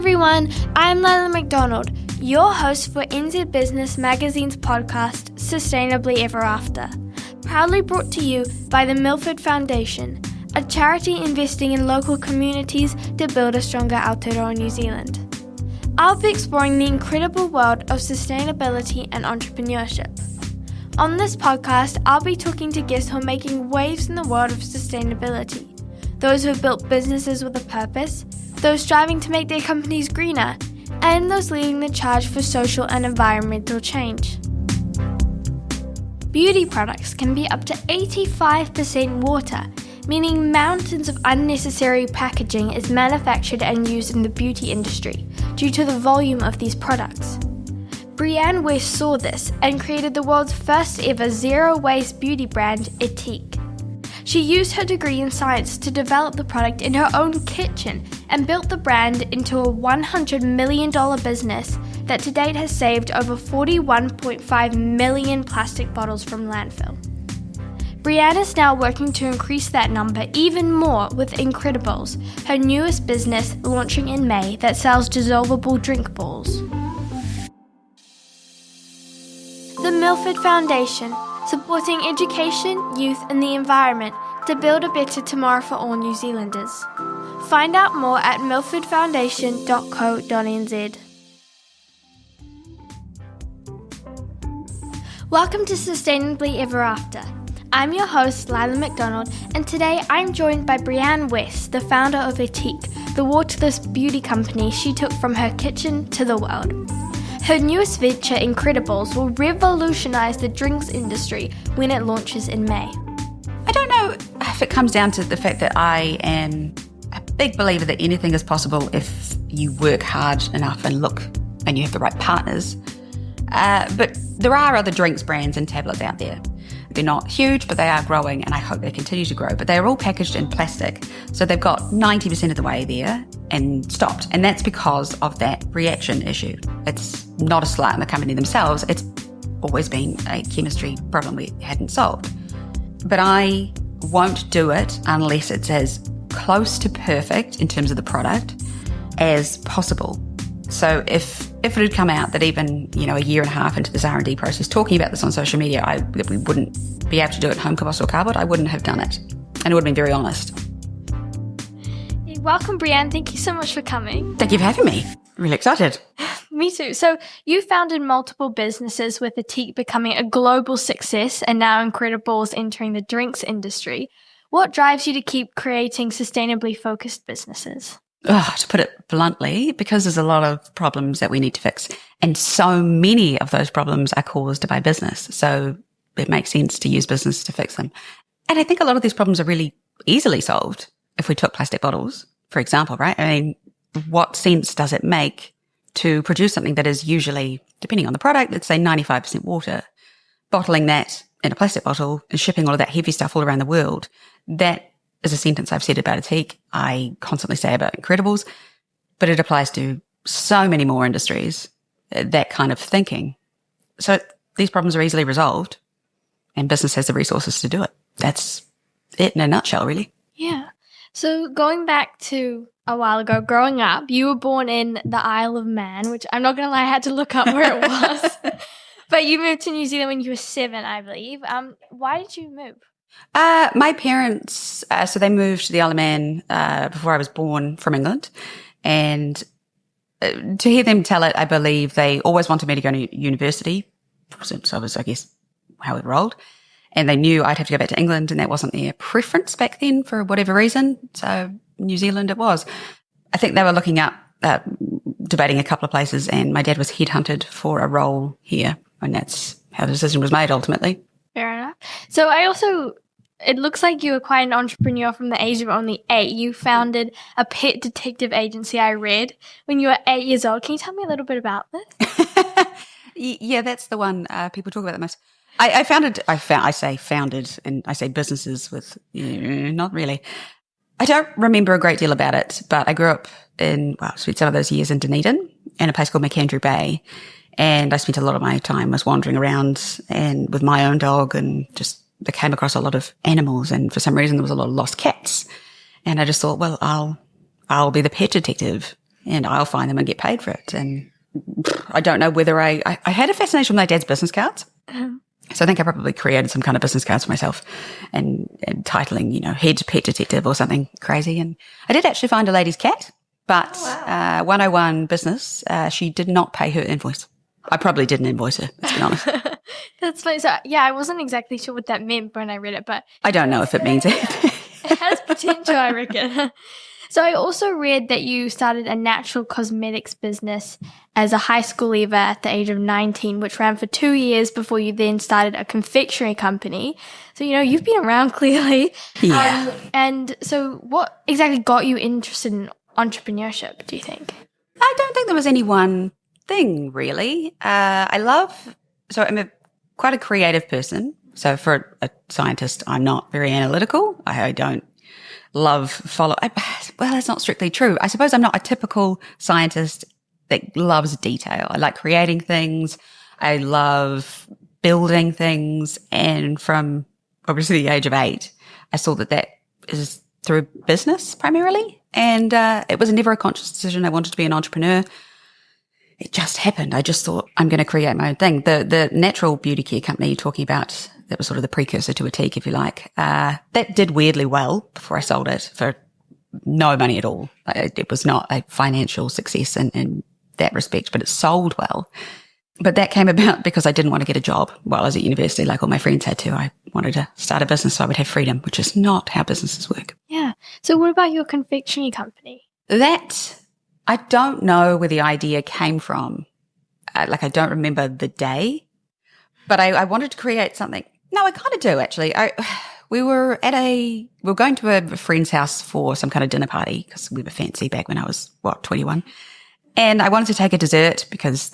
everyone, I'm Lilah McDonald, your host for NZ Business Magazine's podcast, Sustainably Ever After. Proudly brought to you by the Milford Foundation, a charity investing in local communities to build a stronger Aotearoa New Zealand. I'll be exploring the incredible world of sustainability and entrepreneurship. On this podcast, I'll be talking to guests who are making waves in the world of sustainability, those who have built businesses with a purpose, those striving to make their companies greener, and those leading the charge for social and environmental change. Beauty products can be up to 85% water, meaning mountains of unnecessary packaging is manufactured and used in the beauty industry due to the volume of these products. Brianne West saw this and created the world's first ever zero-waste beauty brand, Ethique. She used her degree in science to develop the product in her own kitchen and built the brand into a $100 million business that to date has saved over 41.5 million plastic bottles from landfill. Brianne is now working to increase that number even more with Incrediballs, her newest business launching in May that sells dissolvable drink balls. The Milford Foundation, supporting education, youth and the environment to build a better tomorrow for all New Zealanders. Find out more at milfordfoundation.co.nz. Welcome to Sustainably Ever After. I'm your host, Lilah McDonald, and today I'm joined by Brianne West, the founder of Ethique, the waterless beauty company she took from her kitchen to the world. Her newest venture, Incrediballs, will revolutionise the drinks industry when it launches in May. I don't know if it comes down to the fact that I am a big believer that anything is possible if you work hard enough and you have the right partners. But there are other drinks brands and tablets out there. They're not huge, but they are growing, and I hope they continue to grow. But they're all packaged in plastic, so they've got 90% of the way there and stopped. And that's because of that reaction issue. It's not a slight on the company themselves. It's always been a chemistry problem we hadn't solved. But I won't do it unless it's as close to perfect in terms of the product as possible. So if it had come out that even, a year and a half into this R&D process, talking about this on social media, that we wouldn't be able to do it home-compostable cardboard, I wouldn't have done it. And it would have been very honest. Welcome, Brianne. Thank you so much for coming. Thank you for having me. Really excited. Me too. So you founded multiple businesses with Ethique becoming a global success and now Incrediballs entering the drinks industry. What drives you to keep creating sustainably focused businesses? To put it bluntly, because there's a lot of problems that we need to fix. And so many of those problems are caused by business. So it makes sense to use business to fix them. And I think a lot of these problems are really easily solved if we took plastic bottles, for example, right? I mean, what sense does it make to produce something that is usually, depending on the product, let's say 95% water, bottling that in a plastic bottle and shipping all of that heavy stuff all around the world? That is a sentence I've said about Ethique. I constantly say about Incrediballs, but it applies to so many more industries, that kind of thinking. So these problems are easily resolved and business has the resources to do it. That's it in a nutshell, really. Yeah. So going back to a while ago, growing up, you were born in the Isle of Man, which I'm not going to lie, I had to look up where it was. But you moved to New Zealand when you were 7, I believe. Why did you move? My parents, so they moved to the Isle of Man before I was born from England. And to hear them tell it, I believe they always wanted me to go to university. So I was, I guess, how it rolled. And they knew I'd have to go back to England, and that wasn't their preference back then for whatever reason. So New Zealand it was. I think they were looking up, debating a couple of places, and my dad was headhunted for a role here. And that's how the decision was made ultimately. Fair enough. So it looks like you were quite an entrepreneur from the age of only 8. You founded a pet detective agency, I read, when you were 8 years old. Can you tell me a little bit about this? Yeah, that's the one people talk about the most. I say founded, and I say businesses with, not really. I don't remember a great deal about it, but I grew up spent some of those years in Dunedin in a place called McAndrew Bay. And I spent a lot of my time was wandering around and with my own dog, and just I came across a lot of animals, and for some reason there was a lot of lost cats. And I just thought, well, I'll be the pet detective. and I'll find them and get paid for it. And I don't know whether I had a fascination with my dad's business cards. So I think I probably created some kind of business cards for myself and titling, head pet detective or something crazy. And I did actually find a lady's cat, but 101 business, she did not pay her invoice. I probably didn't invoice her, let's be honest. That's funny. So, yeah, I wasn't exactly sure what that meant when I read it, but I don't know if it means it. It has potential, I reckon. So I also read that you started a natural cosmetics business as a high school leaver at the age of 19, which ran for 2 years before you then started a confectionery company. So, you've been around clearly. Yeah. And so what exactly got you interested in entrepreneurship, do you think? I don't think there was any one thing, really. I'm quite a creative person. So for a scientist, I'm not very analytical. I don't love well, that's not strictly true. I suppose I'm not a typical scientist that loves detail. I like creating things. I love building things. And from obviously the age of 8, I saw that is through business primarily. And it was never a conscious decision. I wanted to be an entrepreneur. It just happened. I just thought, I'm going to create my own thing. The natural beauty care company you're talking about, that was sort of the precursor to Ethique, if you like, that did weirdly well before I sold it for no money at all. It was not a financial success in that respect, but it sold well. But that came about because I didn't want to get a job while I was at university like all my friends had to. I wanted to start a business so I would have freedom, which is not how businesses work. Yeah. So what about your confectionery company? That, I don't know where the idea came from. I don't remember the day, but I wanted to create something. No, I kind of do, actually. We were going to a friend's house for some kind of dinner party because we were fancy back when I was, 21. And I wanted to take a dessert because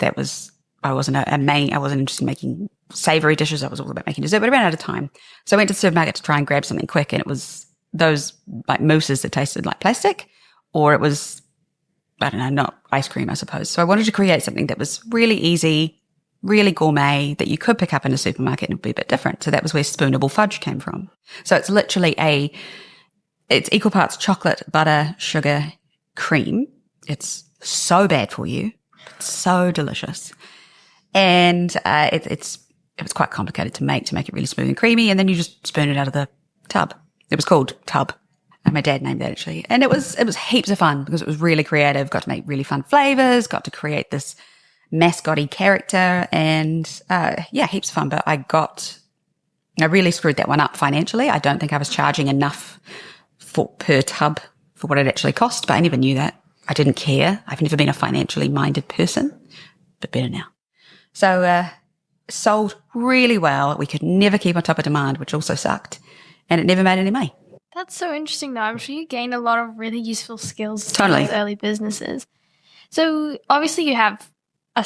I wasn't I wasn't interested in making savory dishes. I was all about making dessert, but I ran out of time. So I went to the supermarket to try and grab something quick, and it was those like mousses that tasted like plastic, or it was, I don't know, not ice cream, I suppose. So I wanted to create something that was really easy, really gourmet, that you could pick up in a supermarket and be a bit different. So that was where spoonable fudge came from. So it's literally it's equal parts chocolate, butter, sugar, cream. It's so bad for you. It's so delicious. And it was quite complicated to make it really smooth and creamy. And then you just spoon it out of the tub. It was called Tub. And my dad named it, actually. And it was heaps of fun because it was really creative, got to make really fun flavors, got to create this mascot-y character, and heaps of fun. But I really screwed that one up financially. I don't think I was charging enough per tub for what it actually cost, but I never knew that. I didn't care. I've never been a financially minded person, but better now. So sold really well. We could never keep on top of demand, which also sucked, and it never made any money. That's so interesting, though. I'm sure you gained a lot of really useful skills Totally. in those early businesses. So obviously you have a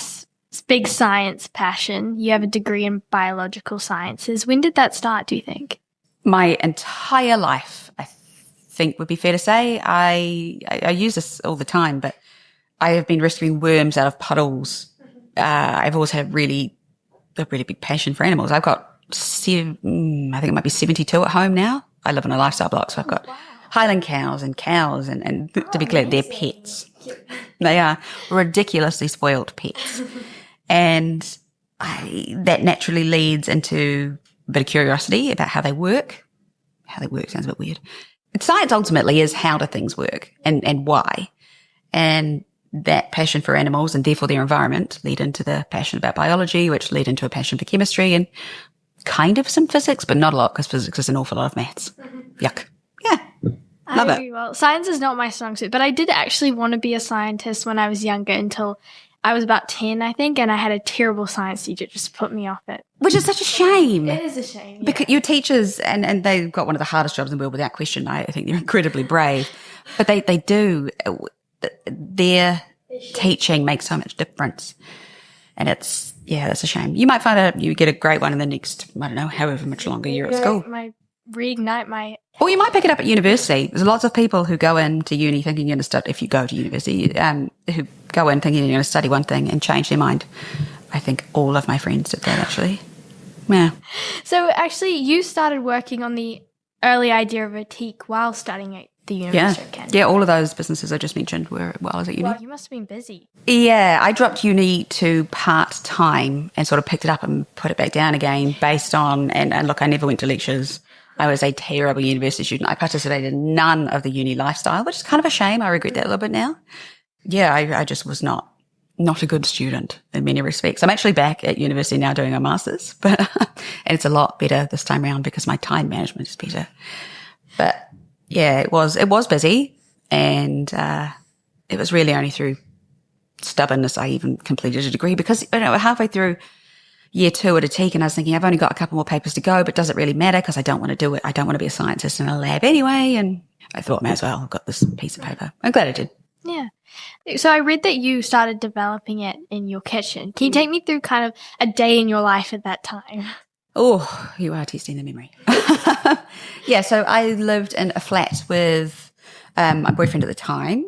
big science passion. You have a degree in biological sciences. When did that start, do you think? My entire life, I think would be fair to say. I use this all the time, but I have been rescuing worms out of puddles. I've always had a really big passion for animals. I've got I think it might be 72 at home now. I live in a lifestyle block, so I've got Highland cows and to be clear, they're pets. They are ridiculously spoiled pets. And that naturally leads into a bit of curiosity about how they work. How they work sounds a bit weird. Science ultimately is how do things work and why. And that passion for animals and therefore their environment lead into the passion about biology, which lead into a passion for chemistry and kind of some physics, but not a lot because physics is an awful lot of maths. Yuck. Yeah. Love it. Well, science is not my strong suit, but I did actually want to be a scientist when I was younger until I was about 10, I think, and I had a terrible science teacher just put me off it. Which is such a shame. It is a shame. Yeah. Because your teachers, and they've got one of the hardest jobs in the world without question. I think they're incredibly brave. But they do. Their teaching makes so much difference. And that's a shame. You might find out you get a great one in the next, I don't know, however much longer you're at school. Reignite my... Or you might pick it up at university. There's lots of people who go into uni thinking you're going to study, if you go to university, who go in thinking you're going to study one thing and change their mind. I think all of my friends did that, actually. Yeah. So actually, you started working on the early idea of Ethique while studying the University of Canada. Yeah, all of those businesses I just mentioned were while I was at uni. Well, you must have been busy. Yeah, I dropped uni to part-time and sort of picked it up and put it back down again based on, and look, I never went to lectures. I was a terrible university student. I participated in none of the uni lifestyle, which is kind of a shame. I regret that a little bit now. Yeah, I just was not a good student in many respects. I'm actually back at university now doing a master's, but and it's a lot better this time around because my time management is better. But yeah, it was busy, and it was really only through stubbornness I even completed a degree, because halfway through year 2 at Ethique, and I was thinking, I've only got a couple more papers to go, but does it really matter? Because I don't want to do it. I don't want to be a scientist in a lab anyway. And I thought, may as well, I've got this piece of paper. I'm glad I did. Yeah. So I read that you started developing it in your kitchen. Can you take me through kind of a day in your life at that time? Oh, you are testing the memory. Yeah, so I lived in a flat with my boyfriend at the time,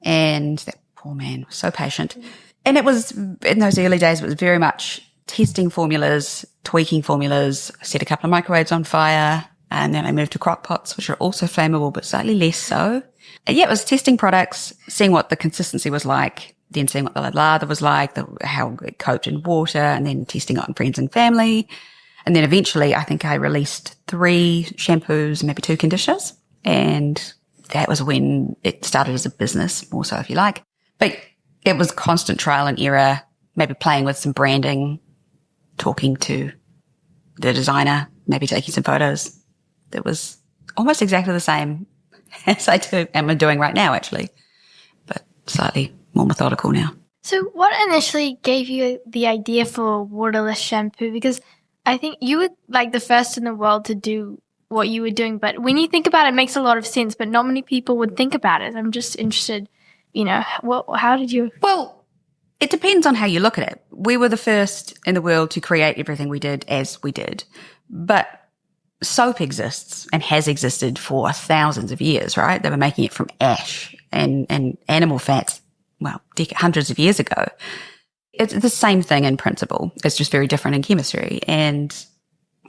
and that poor man was so patient. And it was, in those early days, it was very much testing formulas, tweaking formulas. I set a couple of microwaves on fire, and then I moved to crock pots, which are also flammable, but slightly less so. And yeah, it was testing products, seeing what the consistency was like, then seeing what the lather was like, how it coped in water, and then testing it on friends and family. And then eventually I think I released 3 shampoos and maybe 2 conditioners. And that was when it started as a business, more so if you like. But it was constant trial and error, maybe playing with some branding, talking to the designer, maybe taking some photos. It was almost exactly the same as am doing right now, actually, but slightly more methodical now. So what initially gave you the idea for waterless shampoo? Because I think you were like the first in the world to do what you were doing, but when you think about it, it makes a lot of sense, but not many people would think about it. I'm just interested, how did you? Well, it depends on how you look at it. We were the first in the world to create everything we did as we did. But soap exists and has existed for thousands of years, right? They were making it from ash and animal fats, well, hundreds of years ago. It's the same thing in principle. It's just very different in chemistry. And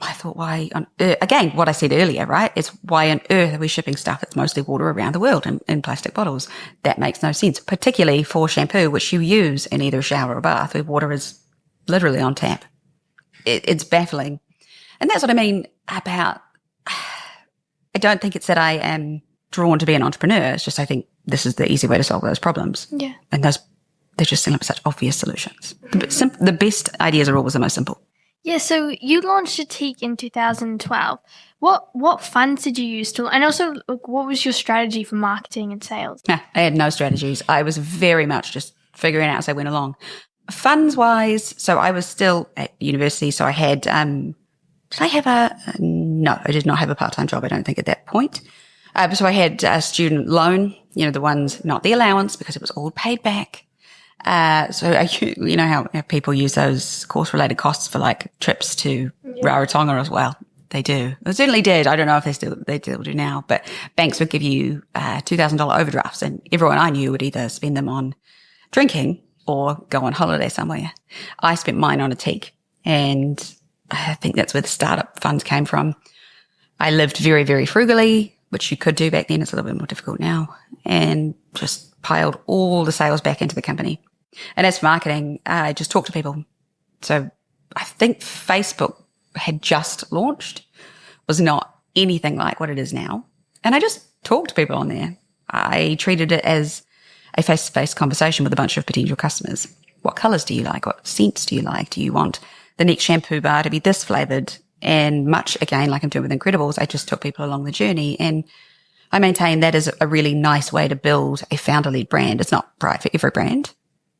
I thought, why on earth, again, what I said earlier, right? It's why on earth are we shipping stuff that's mostly water around the world in plastic bottles? That makes no sense, particularly for shampoo, which you use in either a shower or a bath where water is literally on tap. It's baffling. And that's what I mean about, I don't think it's that I am drawn to be an entrepreneur. It's just I think this is the easy way to solve those problems. Yeah. And they just seem like such obvious solutions. The best ideas are always the most simple. Yeah, so you launched Ethique in 2012. What funds did you use to, and also what was your strategy for marketing and sales? I had no strategies. I was very much just figuring out as I went along. Funds wise, so I was still at university, so I had, no, I did not have a part-time job, I don't think at that point. So I had a student loan, the ones, not the allowance, because it was all paid back. So how people use those course-related costs for like trips to Rarotonga as well. They do. They certainly did. I don't know if they still do now, but banks would give you $2,000 overdrafts, and everyone I knew would either spend them on drinking or go on holiday somewhere. I spent mine on Ethique, and I think that's where the startup funds came from. I lived very, very frugally, which you could do back then. It's a little bit more difficult now, and just piled all the sales back into the company. And as for marketing, I just talked to people. So I think Facebook had just launched, was not anything like what it is now. And I just talked to people on there. I treated it as a face-to-face conversation with a bunch of potential customers. What colours do you like? What scents do you like? Do you want the next shampoo bar to be this flavoured? And much, again, like I'm doing with Incrediballs, I just took people along the journey. And I maintain that is a really nice way to build a founder-led brand. It's not right for every brand,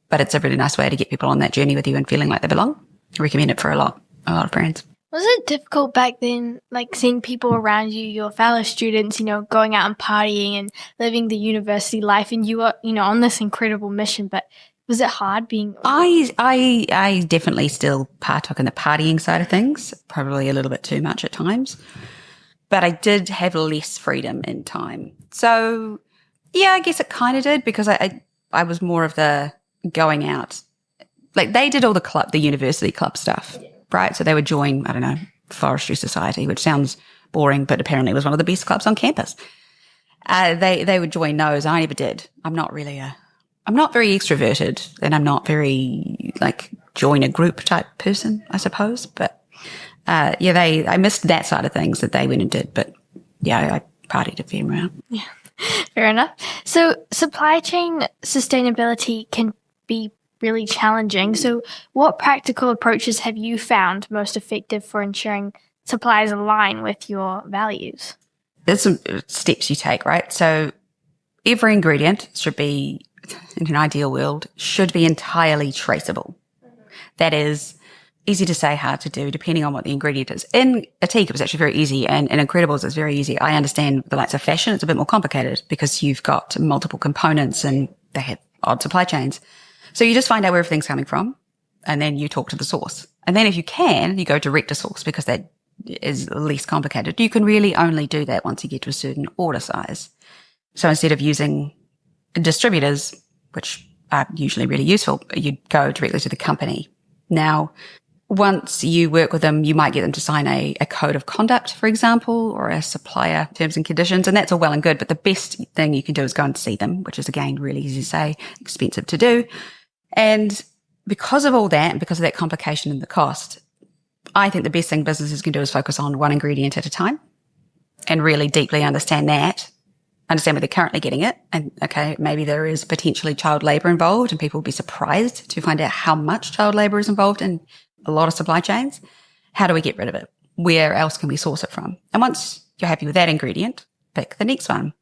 but it's a really nice way to get people on that journey with you and feeling like they belong. I recommend it for a lot of brands. Was it difficult back then, like seeing people around you, your fellow students, going out and partying and living the university life, and you were, on this incredible mission, but was it hard being? I definitely still partook in the partying side of things, probably a little bit too much at times, but I did have less freedom in time. So yeah, I guess it kind of did, because I was more of the going out. Like they did all the university club stuff, right? So they would join, I don't know, Forestry Society, which sounds boring, but apparently it was one of the best clubs on campus. they would join those. I never did. I'm not very extroverted, and I'm not very like join a group type person, I suppose. But I missed that side of things that they went and did. But yeah, I partied a fair amount. Yeah, fair enough. So supply chain sustainability can be really challenging. So what practical approaches have you found most effective for ensuring supplies align with your values? There's some steps you take, right? So every ingredient should be, in an ideal world, should be entirely traceable. That is easy to say, hard to do, depending on what the ingredient is. In Ethique, it was actually very easy, and in Incrediballs, it's very easy. I understand the likes of fashion, it's a bit more complicated because you've got multiple components and they have odd supply chains. So you just find out where everything's coming from, and then you talk to the source. And then if you can, you go direct to source because that is less complicated. You can really only do that once you get to a certain order size. So instead of using distributors, which are usually really useful, you go directly to the company. Now, once you work with them, you might get them to sign a code of conduct, for example, or a supplier terms and conditions, and that's all well and good. But the best thing you can do is go and see them, which is, again, really easy to say, expensive to do. And because of all that, and because of that complication and the cost, I think the best thing businesses can do is focus on one ingredient at a time and really deeply understand that, understand where they're currently getting it. And okay, maybe there is potentially child labour involved, and people will be surprised to find out how much child labour is involved in a lot of supply chains. How do we get rid of it? Where else can we source it from? And once you're happy with that ingredient, pick the next one.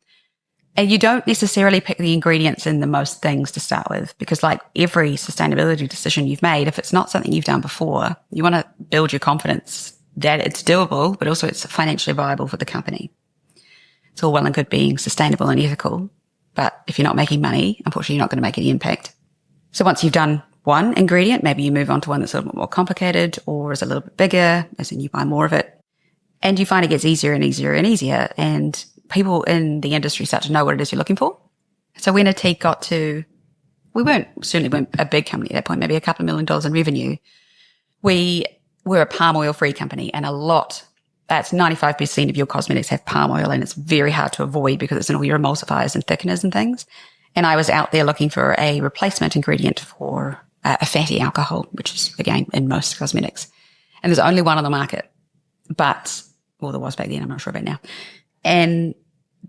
And you don't necessarily pick the ingredients in the most things to start with, because like every sustainability decision you've made, if it's not something you've done before, you want to build your confidence that it's doable, but also it's financially viable for the company. It's all well and good being sustainable and ethical, but if you're not making money, unfortunately, you're not going to make any impact. So once you've done one ingredient, maybe you move on to one that's a little bit more complicated or is a little bit bigger, as in you buy more of it, and you find it gets easier and easier and easier, and people in the industry start to know what it is you're looking for. So when Ethique got to, certainly weren't a big company at that point, maybe a couple of $1 million in revenue. We were a palm oil free company, and that's 95% of your cosmetics have palm oil, and it's very hard to avoid because it's in all your emulsifiers and thickeners and things. And I was out there looking for a replacement ingredient for a fatty alcohol, which is, again, in most cosmetics. And there's only one on the market, there was back then, I'm not sure about now. And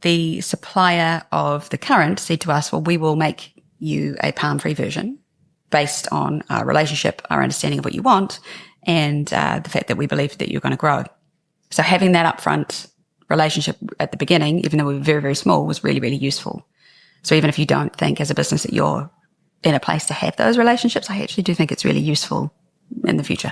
the supplier of the current said to us, well, we will make you a palm-free version based on our relationship, our understanding of what you want, and the fact that we believe that you're going to grow. So having that upfront relationship at the beginning, even though we were very, very small, was really, really useful. So even if you don't think as a business that you're in a place to have those relationships, I actually do think it's really useful in the future.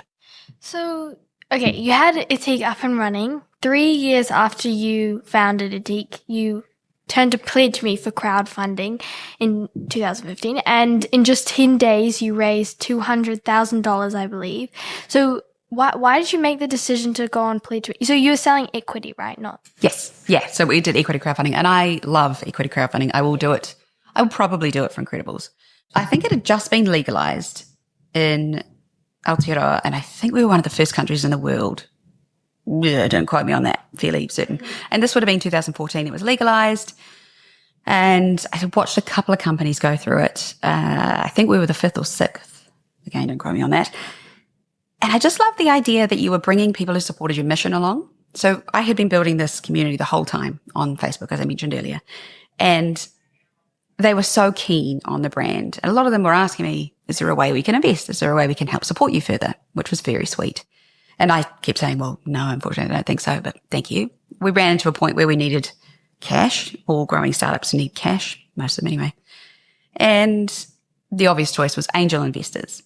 So, okay, you had Ethique up and running. 3 years after you founded Ethique, you turned to Pledge Me for crowdfunding in 2015, and in just 10 days you raised $200,000, I believe. So why did you make the decision to go on Pledge Me? So you were selling equity, right? Yes. Yeah. So we did equity crowdfunding, and I love equity crowdfunding. I will do it. I will probably do it for Incrediballs. I think it had just been legalized in Aotearoa, and I think we were one of the first countries in the world. Yeah, don't quote me on that, fairly certain. And this would have been 2014. It was legalized, and I had watched a couple of companies go through it. I think we were the 5th or 6th. Again, don't quote me on that. And I just love the idea that you were bringing people who supported your mission along. So I had been building this community the whole time on Facebook, as I mentioned earlier, and they were so keen on the brand. And a lot of them were asking me, is there a way we can invest? Is there a way we can help support you further? Which was very sweet. And I kept saying, well, no, unfortunately, I don't think so, but thank you. We ran into a point where we needed cash. All growing startups need cash, most of them anyway. And the obvious choice was angel investors.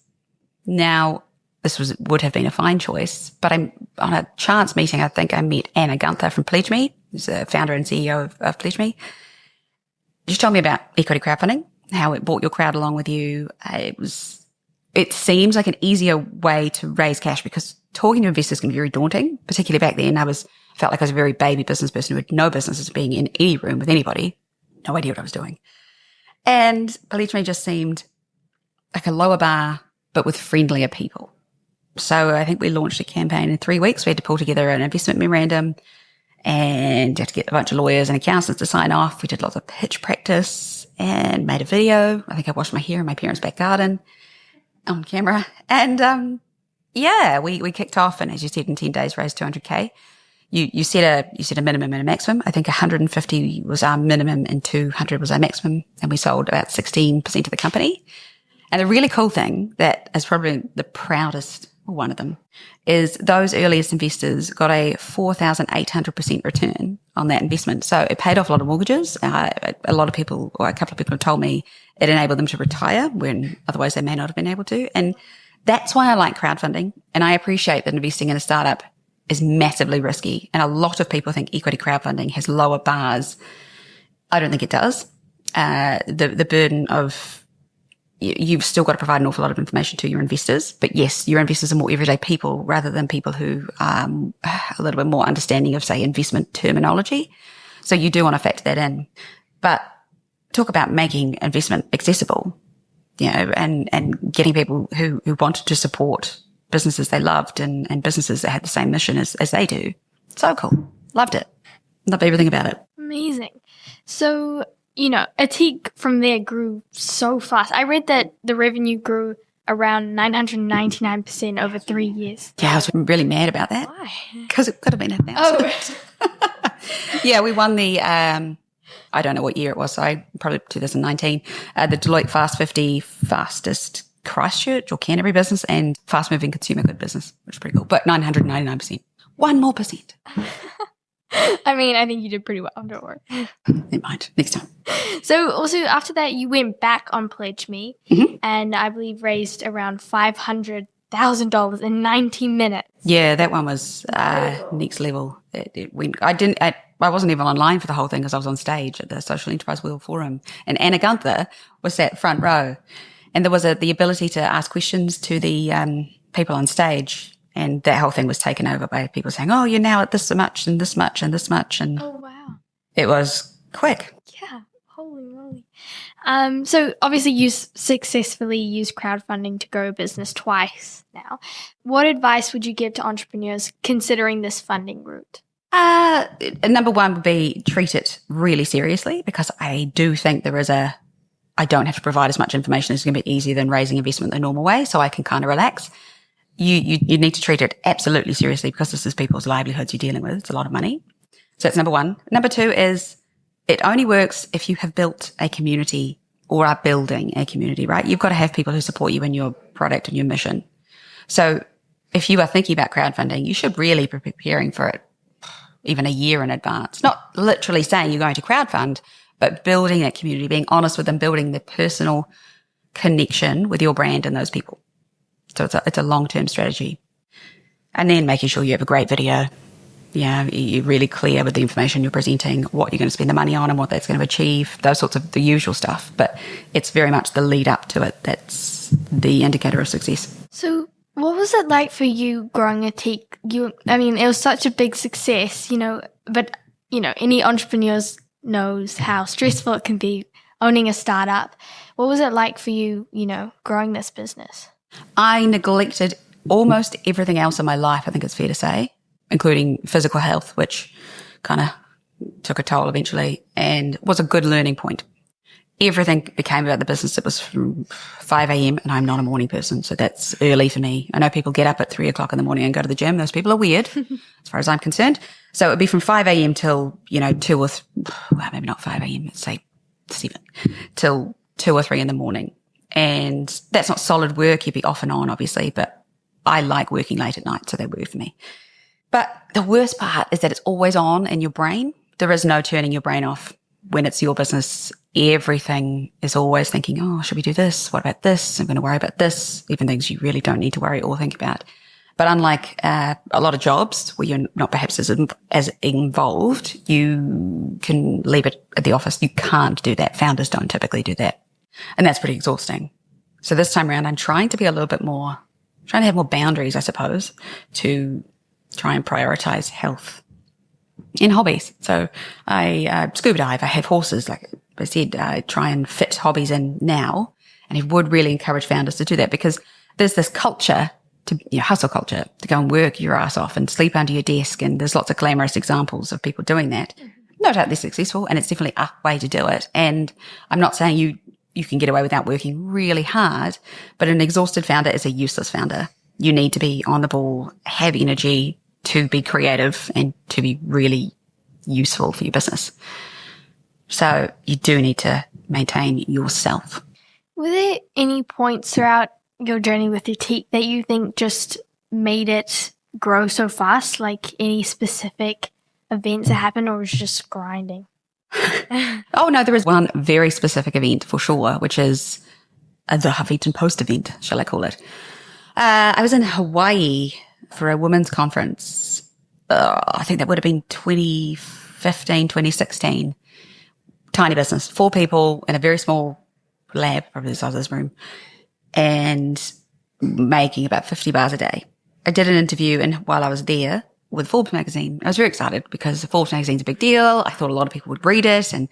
Now, this would have been a fine choice, but on a chance meeting, I think I met Anna Gunther from Pledge Me, who's the founder and CEO of Pledge Me. She told me about equity crowdfunding, how it brought your crowd along with you. It seems like an easier way to raise cash, because talking to investors can be very daunting, particularly back then. Felt like I was a very baby business person who had no business as being in any room with anybody, no idea what I was doing. And Pledge Me just seemed like a lower bar, but with friendlier people. So I think we launched a campaign in 3 weeks. We had to pull together an investment memorandum, and you have to get a bunch of lawyers and accountants to sign off. We did lots of pitch practice and made a video. I think I washed my hair in my parents' back garden on camera. And, we kicked off, and as you said, in 10 days raised 200K. You set a minimum and a maximum. I think 150 was our minimum and 200 was our maximum. And we sold about 16% of the company. And the really cool thing that is probably the proudest, or one of them, is those earliest investors got a 4,800% return on that investment. So it paid off a lot of mortgages. A lot of people, or a couple of people have told me it enabled them to retire when otherwise they may not have been able to. And that's why I like crowdfunding. And I appreciate that investing in a startup is massively risky. And a lot of people think equity crowdfunding has lower bars. I don't think it does. The burden of, you've still got to provide an awful lot of information to your investors. But yes, your investors are more everyday people rather than people who are a little bit more understanding of, say, investment terminology. So you do want to factor that in. But talk about making investment accessible, and getting people who wanted to support businesses they loved and businesses that had the same mission as they do. So cool. Loved it. Loved everything about it. Amazing. So, Ethique from there grew so fast. I read that the revenue grew around 999% over 3 years. Yeah, I was really mad about that. Why? Because it could have been 1,000. Oh. Yeah, we won the, I don't know what year it was, so probably 2019, the Deloitte Fast 50 fastest Christchurch or Canterbury business and fast-moving consumer good business, which is pretty cool. But 999%. 1 more percent. I mean, I think you did pretty well. Don't worry. Never mind. Next time. So also after that, you went back on Pledge Me and I believe raised around $500,000 in 90 minutes. Yeah, that one was next level. I wasn't even online for the whole thing because I was on stage at the Social Enterprise World Forum, and Anna Gunther was sat front row. And there was the ability to ask questions to the people on stage. And that whole thing was taken over by people saying, oh, you're now at this much and this much and this much. And oh, wow. It was quick. Yeah. Holy moly. So obviously you successfully used crowdfunding to grow a business twice now. What advice would you give to entrepreneurs considering this funding route? Number one would be treat it really seriously, because I do think I don't have to provide as much information. It's going to be easier than raising investment the normal way, so I can kind of relax. You need to treat it absolutely seriously because this is people's livelihoods you're dealing with. It's a lot of money. So that's number one. Number two is it only works if you have built a community or are building a community, right? You've got to have people who support you in your product and your mission. So if you are thinking about crowdfunding, you should really be preparing for it even a year in advance. Not literally saying you're going to crowdfund, but building that community, being honest with them, building the personal connection with your brand and those people. So it's a long-term strategy. And then making sure you have a great video. Yeah, you're really clear with the information you're presenting, what you're going to spend the money on and what that's going to achieve, those sorts of the usual stuff. But it's very much the lead up to it that's the indicator of success. So what was it like for you growing Ethique? It was such a big success, but, any entrepreneurs knows how stressful it can be owning a startup. What was it like for you, growing this business? I neglected almost everything else in my life, I think it's fair to say, including physical health, which kind of took a toll eventually and was a good learning point. Everything became about the business. It was from 5 a.m. and I'm not a morning person, so that's early for me. I know people get up at 3 o'clock in the morning and go to the gym. Those people are weird as far as I'm concerned. So it would be from 5 a.m. till, 2 or maybe not 5 a.m., let's say 7, till 2 or 3 in the morning. And that's not solid work. You'd be off and on, obviously, but I like working late at night, so that worked for me. But the worst part is that it's always on in your brain. There is no turning your brain off when it's your business. Everything is always thinking, oh, should we do this? What about this? I'm going to worry about this, even things you really don't need to worry or think about. But unlike a lot of jobs where you're not perhaps as involved, you can leave it at the office. You can't do that. Founders don't typically do that. And that's pretty exhausting. So this time around, I'm trying to have more boundaries, I suppose, to try and prioritize health in hobbies. So I scuba dive, I have horses, like I said, I try and fit hobbies in now. And I would really encourage founders to do that because there's this culture to hustle culture, to go and work your ass off and sleep under your desk. And there's lots of glamorous examples of people doing that. No doubt they're successful, and it's definitely a way to do it. And I'm not saying you can get away without working really hard, but an exhausted founder is a useless founder. You need to be on the ball, have energy to be creative and to be really useful for your business. So you do need to maintain yourself. Were there any points throughout your journey with Ethique that you think just made it grow so fast? Like any specific events that happened, or was it just grinding? Oh, no, there is one very specific event for sure, which is the Huffington Post event, shall I call it. I was in Hawaii for a women's conference. I think that would have been 2015, 2016. Tiny business, 4 people in a very small lab, probably the size of this room, and making about 50 bars a day. I did an interview while I was there with Forbes magazine. I was very excited because the Forbes magazine's a big deal. I thought a lot of people would read it and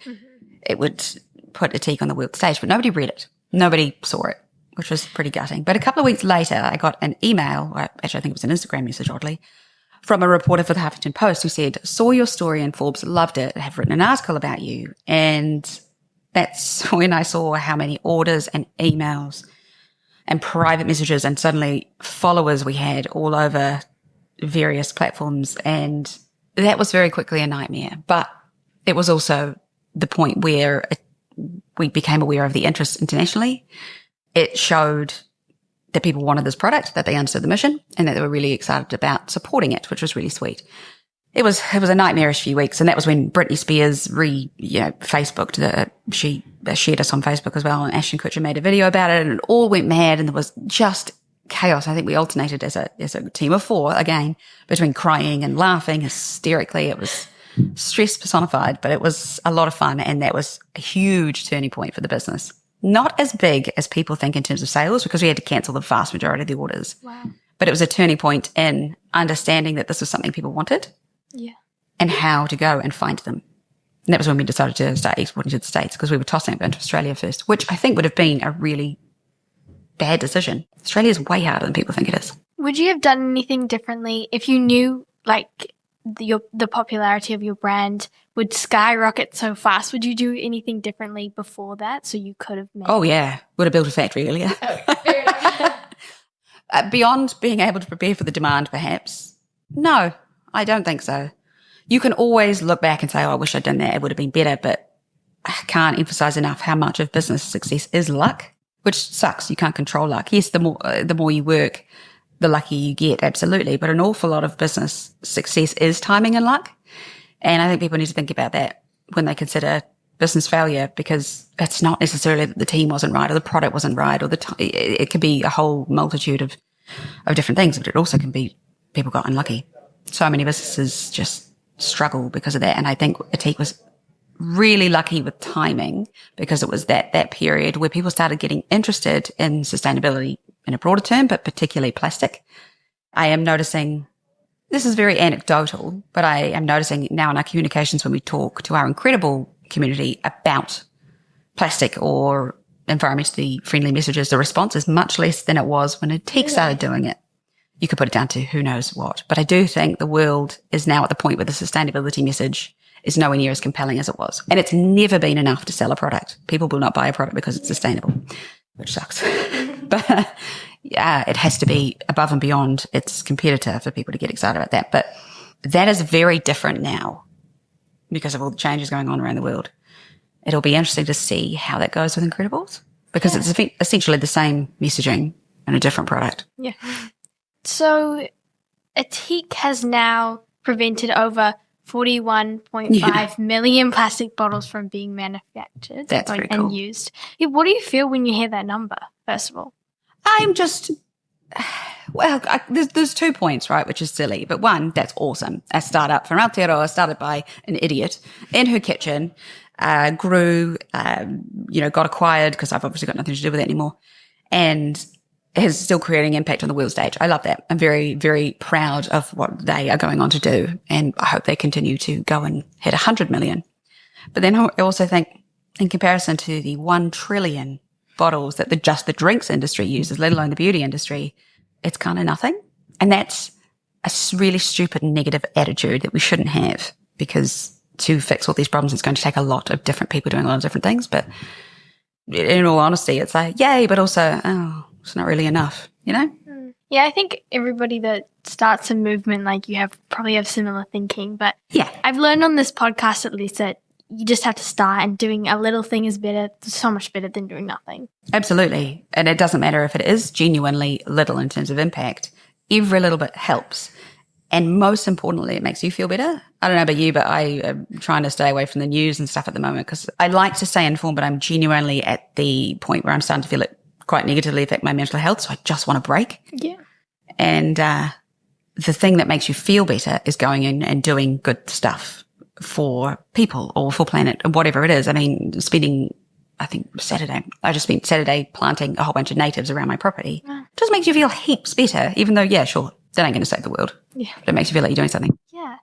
it would put Ethique on the world stage, but nobody read it. Nobody saw it, which was pretty gutting. But a couple of weeks later, I got an email, actually I think it was an Instagram message oddly, from a reporter for the Huffington Post who said, saw your story in Forbes, loved it, have written an article about you. And that's when I saw how many orders and emails and private messages and suddenly followers we had all over various platforms. And that was very quickly a nightmare. But it was also the point where we became aware of the interest internationally. It showed that people wanted this product, that they understood the mission, and that they were really excited about supporting it, which was really sweet. It was a nightmarish few weeks, and that was when Britney Spears Facebooked she shared us on Facebook as well, and Ashton Kutcher made a video about it, and it all went mad, and there was just chaos. I think we alternated as a team of 4 again between crying and laughing hysterically. It was stress personified, but it was a lot of fun, and that was a huge turning point for the business. Not as big as people think in terms of sales because we had to cancel the vast majority of the orders. Wow. But it was a turning point in understanding that this was something people wanted. Yeah. And how to go and find them. And that was when we decided to start exporting to the States because we were tossing it into Australia first, which I think would have been a really bad decision. Australia is way harder than people think it is. Would you have done anything differently if you knew like the popularity of your brand would skyrocket so fast? Would you do anything differently before that so you could have made Oh, yeah. Would have built a factory earlier. Beyond being able to prepare for the demand, perhaps? No, I don't think so. You can always look back and say, oh, I wish I'd done that. It would have been better. But I can't emphasize enough how much of business success is luck, which sucks. You can't control luck. Yes, the more you work, the luckier you get, absolutely. But an awful lot of business success is timing and luck. And I think people need to think about that when they consider business failure, because it's not necessarily that the team wasn't right or the product wasn't right, or it could be a whole multitude of different things, but it also can be people got unlucky. So many businesses just struggle because of that. And I think Ethique was really lucky with timing because it was that period where people started getting interested in sustainability in a broader term, but particularly plastic. I am noticing, this is very anecdotal, but I am noticing now in our communications when we talk to our incredible community about plastic or environmentally friendly messages, the response is much less than it was when Ethique started doing it. You could put it down to who knows what. But I do think the world is now at the point where the sustainability message is nowhere near as compelling as it was. And it's never been enough to sell a product. People will not buy a product because it's sustainable, which sucks. But yeah, it has to be above and beyond its competitor for people to get excited about that. But that is very different now because of all the changes going on around the world. It'll be interesting to see how that goes with Incrediballs because it's essentially the same messaging and a different product. Yeah. So Ethique has now prevented over 41.5 million plastic bottles from being manufactured and used. Yeah, what do you feel when you hear that number, first of all? I'm just, there's 2 points, right, which is silly. But one, that's awesome. A startup from Aotearoa, started by an idiot in her kitchen, grew, got acquired because I've obviously got nothing to do with it anymore, and is still creating impact on the world stage. I love that. I'm very, very proud of what they are going on to do, and I hope they continue to go and hit 100 million. But then I also think, in comparison to the 1 trillion bottles that just the drinks industry uses, let alone the beauty industry, it's kind of nothing. And that's a really stupid negative attitude that we shouldn't have, because to fix all these problems, it's going to take a lot of different people doing a lot of different things. But in all honesty, it's like, yay, but also, oh, it's not really enough, you know? Yeah, I think everybody that starts a movement like you probably have similar thinking. But yeah, I've learned on this podcast at least that you just have to start, and doing a little thing is better, so much better than doing nothing. Absolutely. And it doesn't matter if it is genuinely little in terms of impact. Every little bit helps. And most importantly, it makes you feel better. I don't know about you, but I am trying to stay away from the news and stuff at the moment, because I like to stay informed, but I'm genuinely at the point where I'm starting to feel it quite negatively affect my mental health. So I just want a break. Yeah. And the thing that makes you feel better is going in and doing good stuff for people or for planet or whatever it is. I mean, I just spent Saturday planting a whole bunch of natives around my property. It just makes you feel heaps better, even though, yeah, sure, that ain't going to save the world. Yeah. But it makes you feel like you're doing something. Yeah.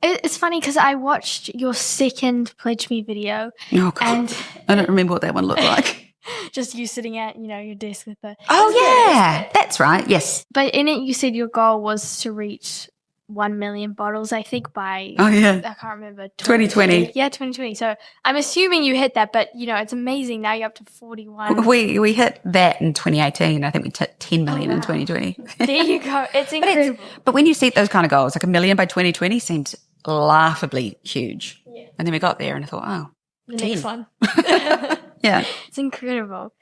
It's funny because I watched your second Pledge Me video. Oh, God. And I don't remember what that one looked like. Just you sitting at, your desk with the... Oh, yeah. That's right. Yes. But in it, you said your goal was to reach 1 million bottles, I think, by... Oh, yeah. I can't remember. 2020. Yeah, 2020. So I'm assuming you hit that, but, it's amazing. Now you're up to 41. We hit that in 2018. I think we hit 10 million in 2020. There you go. It's incredible. But when you set those kind of goals, like 1 million by 2020 seemed laughably huge. Yeah. And then we got there and I thought, oh, The 10. next one. Yeah. It's incredible.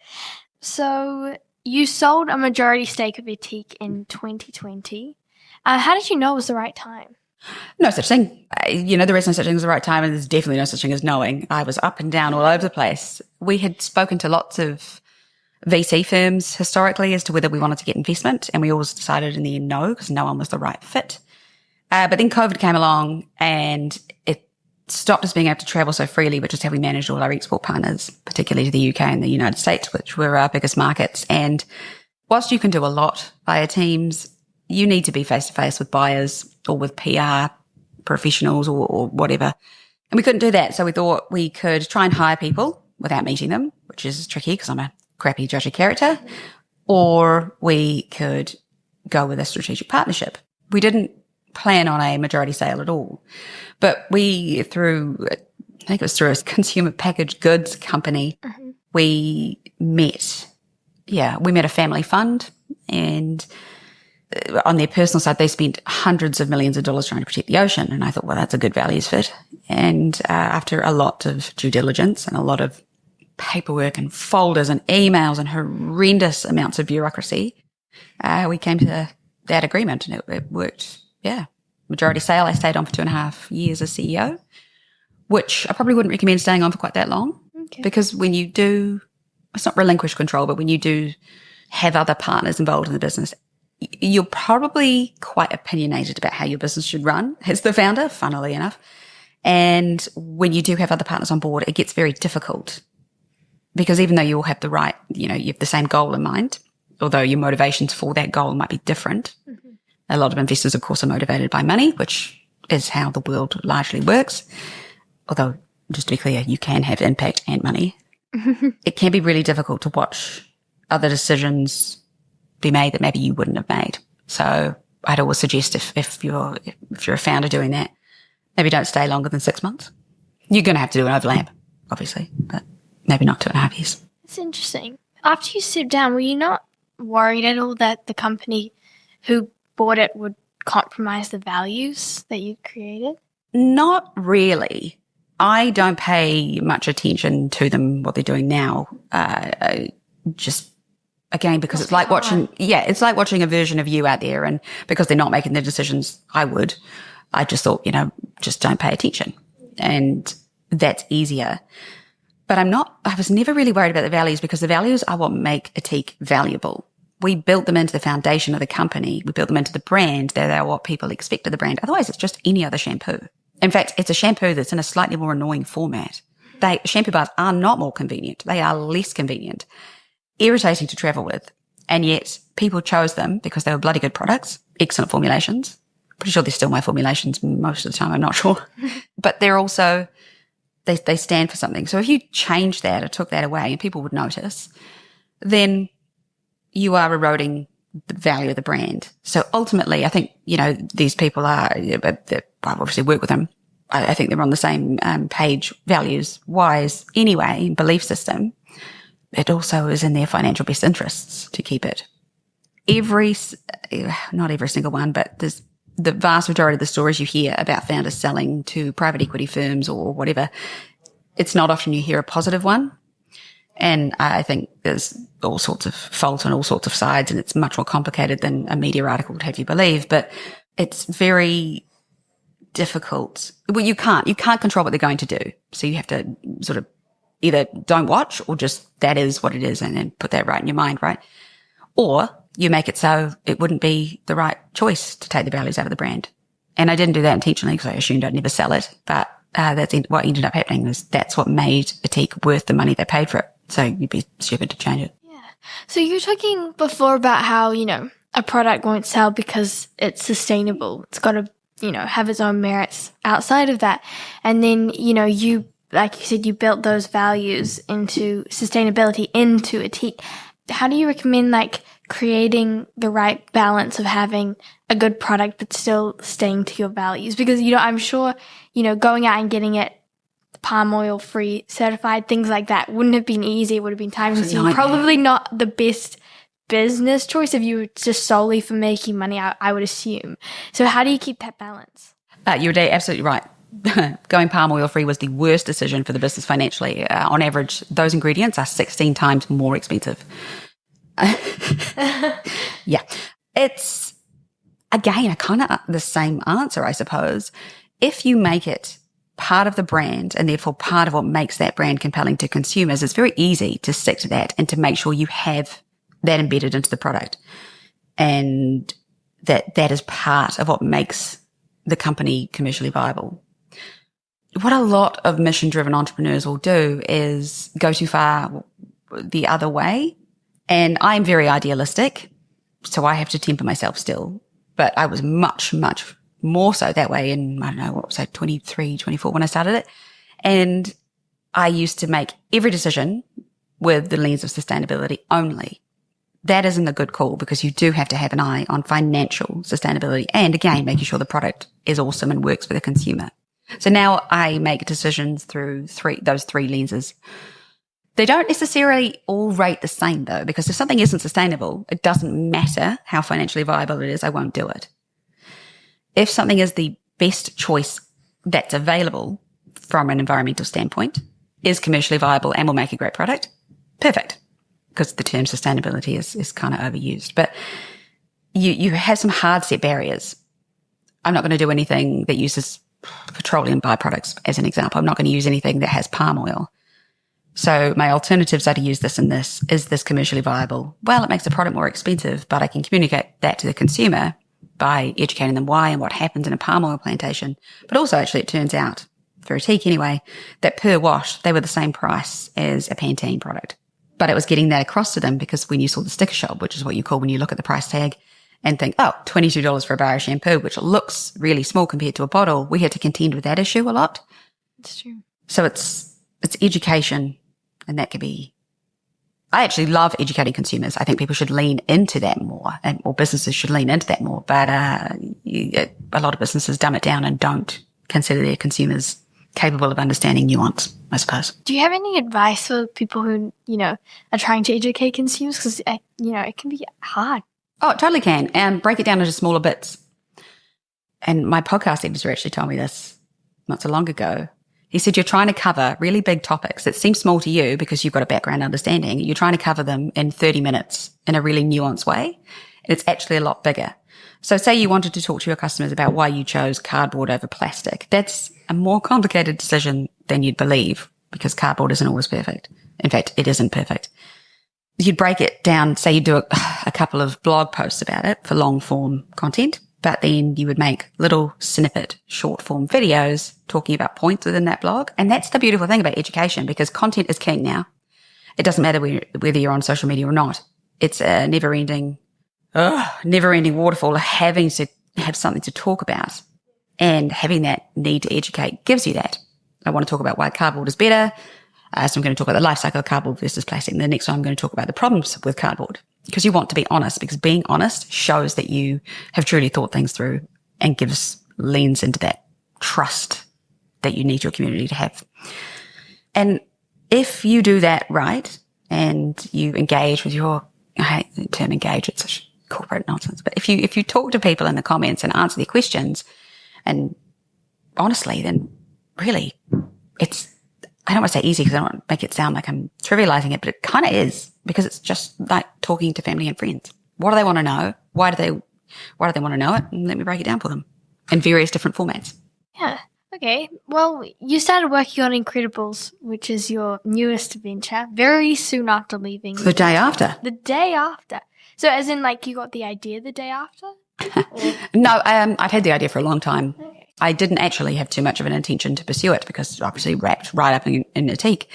So you sold a majority stake of Ethique in 2020. How did you know it was the right time? No such thing. There is no such thing as the right time, and there's definitely no such thing as knowing. I was up and down all over the place. We had spoken to lots of VC firms historically as to whether we wanted to get investment, and we always decided in the end no, because no one was the right fit. But then COVID came along and it stopped us being able to travel so freely, which is how we managed all our export partners, particularly to the UK and the United States, which were our biggest markets. And whilst you can do a lot via Teams, you need to be face-to-face with buyers or with PR professionals or whatever. And we couldn't do that. So we thought we could try and hire people without meeting them, which is tricky because I'm a crappy judge of character, or we could go with a strategic partnership. We didn't plan on a majority sale at all. But I think it was through a consumer packaged goods company, we met a family fund, and on their personal side, they spent hundreds of millions of dollars trying to protect the ocean. And I thought, well, that's a good values fit. And after a lot of due diligence and a lot of paperwork and folders and emails and horrendous amounts of bureaucracy, we came to that agreement, and it worked. Yeah. Majority sale. I stayed on for 2.5 years as CEO, which I probably wouldn't recommend staying on for quite that long. Okay. Because when you do, it's not relinquish control, but when you do have other partners involved in the business, you're probably quite opinionated about how your business should run as the founder, funnily enough. And when you do have other partners on board, it gets very difficult, because even though you all have the right, you have the same goal in mind, although your motivations for that goal might be different. A lot of investors, of course, are motivated by money, which is how the world largely works. Although, just to be clear, you can have impact and money. It can be really difficult to watch other decisions be made that maybe you wouldn't have made. So I'd always suggest if you're a founder doing that, maybe don't stay longer than 6 months. You're going to have to do an overlap, obviously, but maybe not 2.5 years. It's interesting. After you stepped down, were you not worried at all that the company who bought it would compromise the values that you'd created? Not really. I don't pay much attention to them, what they're doing now. Just again, because it's like watching a version of you out there, and because they're not making the decisions I just thought, just don't pay attention. And that's easier. But I was never really worried about the values, because the values are what make Ethique valuable. We built them into the foundation of the company. We built them into the brand. They're what people expect of the brand. Otherwise, it's just any other shampoo. In fact, it's a shampoo that's in a slightly more annoying format. Shampoo bars are not more convenient. They are less convenient, irritating to travel with. And yet people chose them because they were bloody good products, excellent formulations. Pretty sure they're still my formulations most of the time. I'm not sure. But they're also, they stand for something. So if you change that or took that away and people would notice, then you are eroding the value of the brand. So ultimately, I think, these people are, I obviously work with them. I think they're on the same page values-wise anyway, belief system. It also is in their financial best interests to keep it. Not every single one, but there's the vast majority of the stories you hear about founders selling to private equity firms or whatever, it's not often you hear a positive one. And I think there's all sorts of fault on all sorts of sides, and it's much more complicated than a media article would have you believe. But it's very difficult. Well, you can't control what they're going to do. So you have to sort of either don't watch or just that is what it is, and then put that right in your mind, right? Or you make it so it wouldn't be the right choice to take the values out of the brand. And I didn't do that intentionally because I assumed I'd never sell it. But that's what ended up happening, was that's what made Ethique worth the money they paid for it. So you'd be stupid to change it. Yeah. So you were talking before about how, a product won't sell because it's sustainable. It's got to, have its own merits outside of that. And then, you, like you said, you built those values into sustainability into Ethique. How do you recommend, creating the right balance of having a good product but still staying to your values? Because, I'm sure, going out and getting it palm oil free certified, things like that wouldn't have been easy. It would have been time consuming. Probably not the best business choice if you were just solely for making money, I would assume. So how do you keep that balance? You're absolutely right. Going palm oil free was the worst decision for the business financially. On average, those ingredients are 16 times more expensive. Yeah. It's, again, a kind of the same answer, I suppose. If you make it part of the brand and therefore part of what makes that brand compelling to consumers, it's very easy to stick to that and to make sure you have that embedded into the product. And that is part of what makes the company commercially viable. What a lot of mission-driven entrepreneurs will do is go too far the other way. And I'm very idealistic, so I have to temper myself still. But I was much, much more so that way in, 23, 24 when I started it. And I used to make every decision with the lens of sustainability only. That isn't a good call, because you do have to have an eye on financial sustainability and, again, making sure the product is awesome and works for the consumer. So now I make decisions through those three lenses. They don't necessarily all rate the same, though, because if something isn't sustainable, it doesn't matter how financially viable it is, I won't do it. If something is the best choice that's available from an environmental standpoint, is commercially viable and will make a great product, perfect. Because the term sustainability is kind of overused. But you have some hard set barriers. I'm not going to do anything that uses petroleum byproducts, as an example. I'm not going to use anything that has palm oil. So my alternatives are to use this and this. Is this commercially viable? Well, it makes the product more expensive, but I can communicate that to the consumer by educating them why and what happens in a palm oil plantation. But also, actually, it turns out, for Ethique anyway, that per wash, they were the same price as a Pantene product. But it was getting that across to them, because when you saw the sticker shock, which is what you call when you look at the price tag and think, oh, $22 for a bar of shampoo, which looks really small compared to a bottle, we had to contend with that issue a lot. That's true. So it's education, and that could be, I actually love educating consumers. I think people should lean into that more, or businesses should lean into that more. But a lot of businesses dumb it down and don't consider their consumers capable of understanding nuance, I suppose. Do you have any advice for people who, are trying to educate consumers? Because, it can be hard. Oh, it totally can. And break it down into smaller bits. And my podcast editor actually told me this not so long ago. He said, you're trying to cover really big topics that seem small to you because you've got a background understanding. You're trying to cover them in 30 minutes in a really nuanced way. And it's actually a lot bigger. So say you wanted to talk to your customers about why you chose cardboard over plastic. That's a more complicated decision than you'd believe, because cardboard isn't always perfect. In fact, it isn't perfect. You'd break it down, say you do a couple of blog posts about it for long form content, but then you would make little snippet short form videos talking about points within that blog. And that's the beautiful thing about education, because content is king now. It doesn't matter whether you're on social media or not. It's a never-ending waterfall of having to have something to talk about, and having that need to educate gives you that. I want to talk about why cardboard is better. So I'm going to talk about the life cycle of cardboard versus plastic. And the next one, I'm going to talk about the problems with cardboard. because you want to be honest, because being honest shows that you have truly thought things through and leans into that trust that you need your community to have. And if you do that right and you engage with I hate the term engage, it's such corporate nonsense, but if you talk to people in the comments and answer their questions and honestly, then really I don't want to say easy because I don't want to make it sound like I'm trivializing it, but it kind of is, because it's just like talking to family and friends. What do they want to know? Why do they want to know it? And let me break it down for them in various different formats. Yeah. Okay. Well, you started working on Incrediballs, which is your newest venture, very soon after leaving. The day after. The day after. So as in like you got the idea the day after? No, I'd had the idea for a long time. Okay. I didn't actually have too much of an intention to pursue it because obviously wrapped right up in Ethique.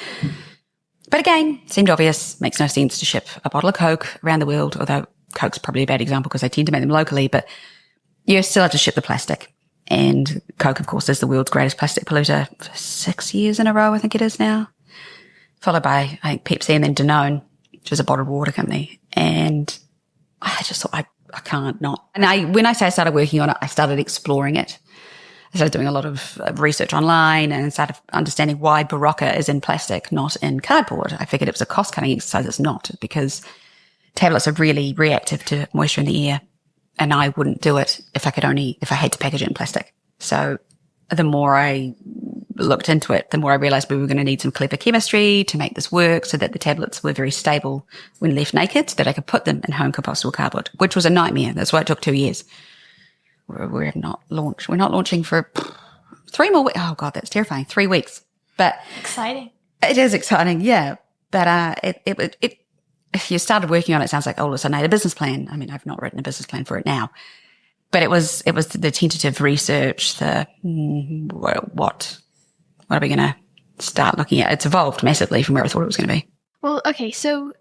But again, seemed obvious, makes no sense to ship a bottle of Coke around the world, although Coke's probably a bad example because they tend to make them locally, but you still have to ship the plastic. And Coke, of course, is the world's greatest plastic polluter for 6 years in a row, I think it is now, followed by, I think, Pepsi and then Danone, which is a bottled water company. And I just thought, I can't not. And when I say I started working on it, I started exploring it. I started doing a lot of research online and started understanding why Barocca is in plastic, not in cardboard. I figured it was a cost-cutting exercise. It's not, because tablets are really reactive to moisture in the air, and I wouldn't do it if I had to package it in plastic. So the more I looked into it, the more I realized we were going to need some clever chemistry to make this work so that the tablets were very stable when left naked, so that I could put them in home-compostable cardboard, which was a nightmare. That's why it took 2 years. We're not launched. We're not launching for 3 more weeks. Oh God, that's terrifying. 3 weeks. But exciting. It is exciting, yeah. But if you started working on it, it sounds like, oh, listen, I had a business plan. I mean, I've not written a business plan for it now. But it was the tentative research, what are we going to start looking at? It's evolved massively from where I thought it was going to be. Well, okay, so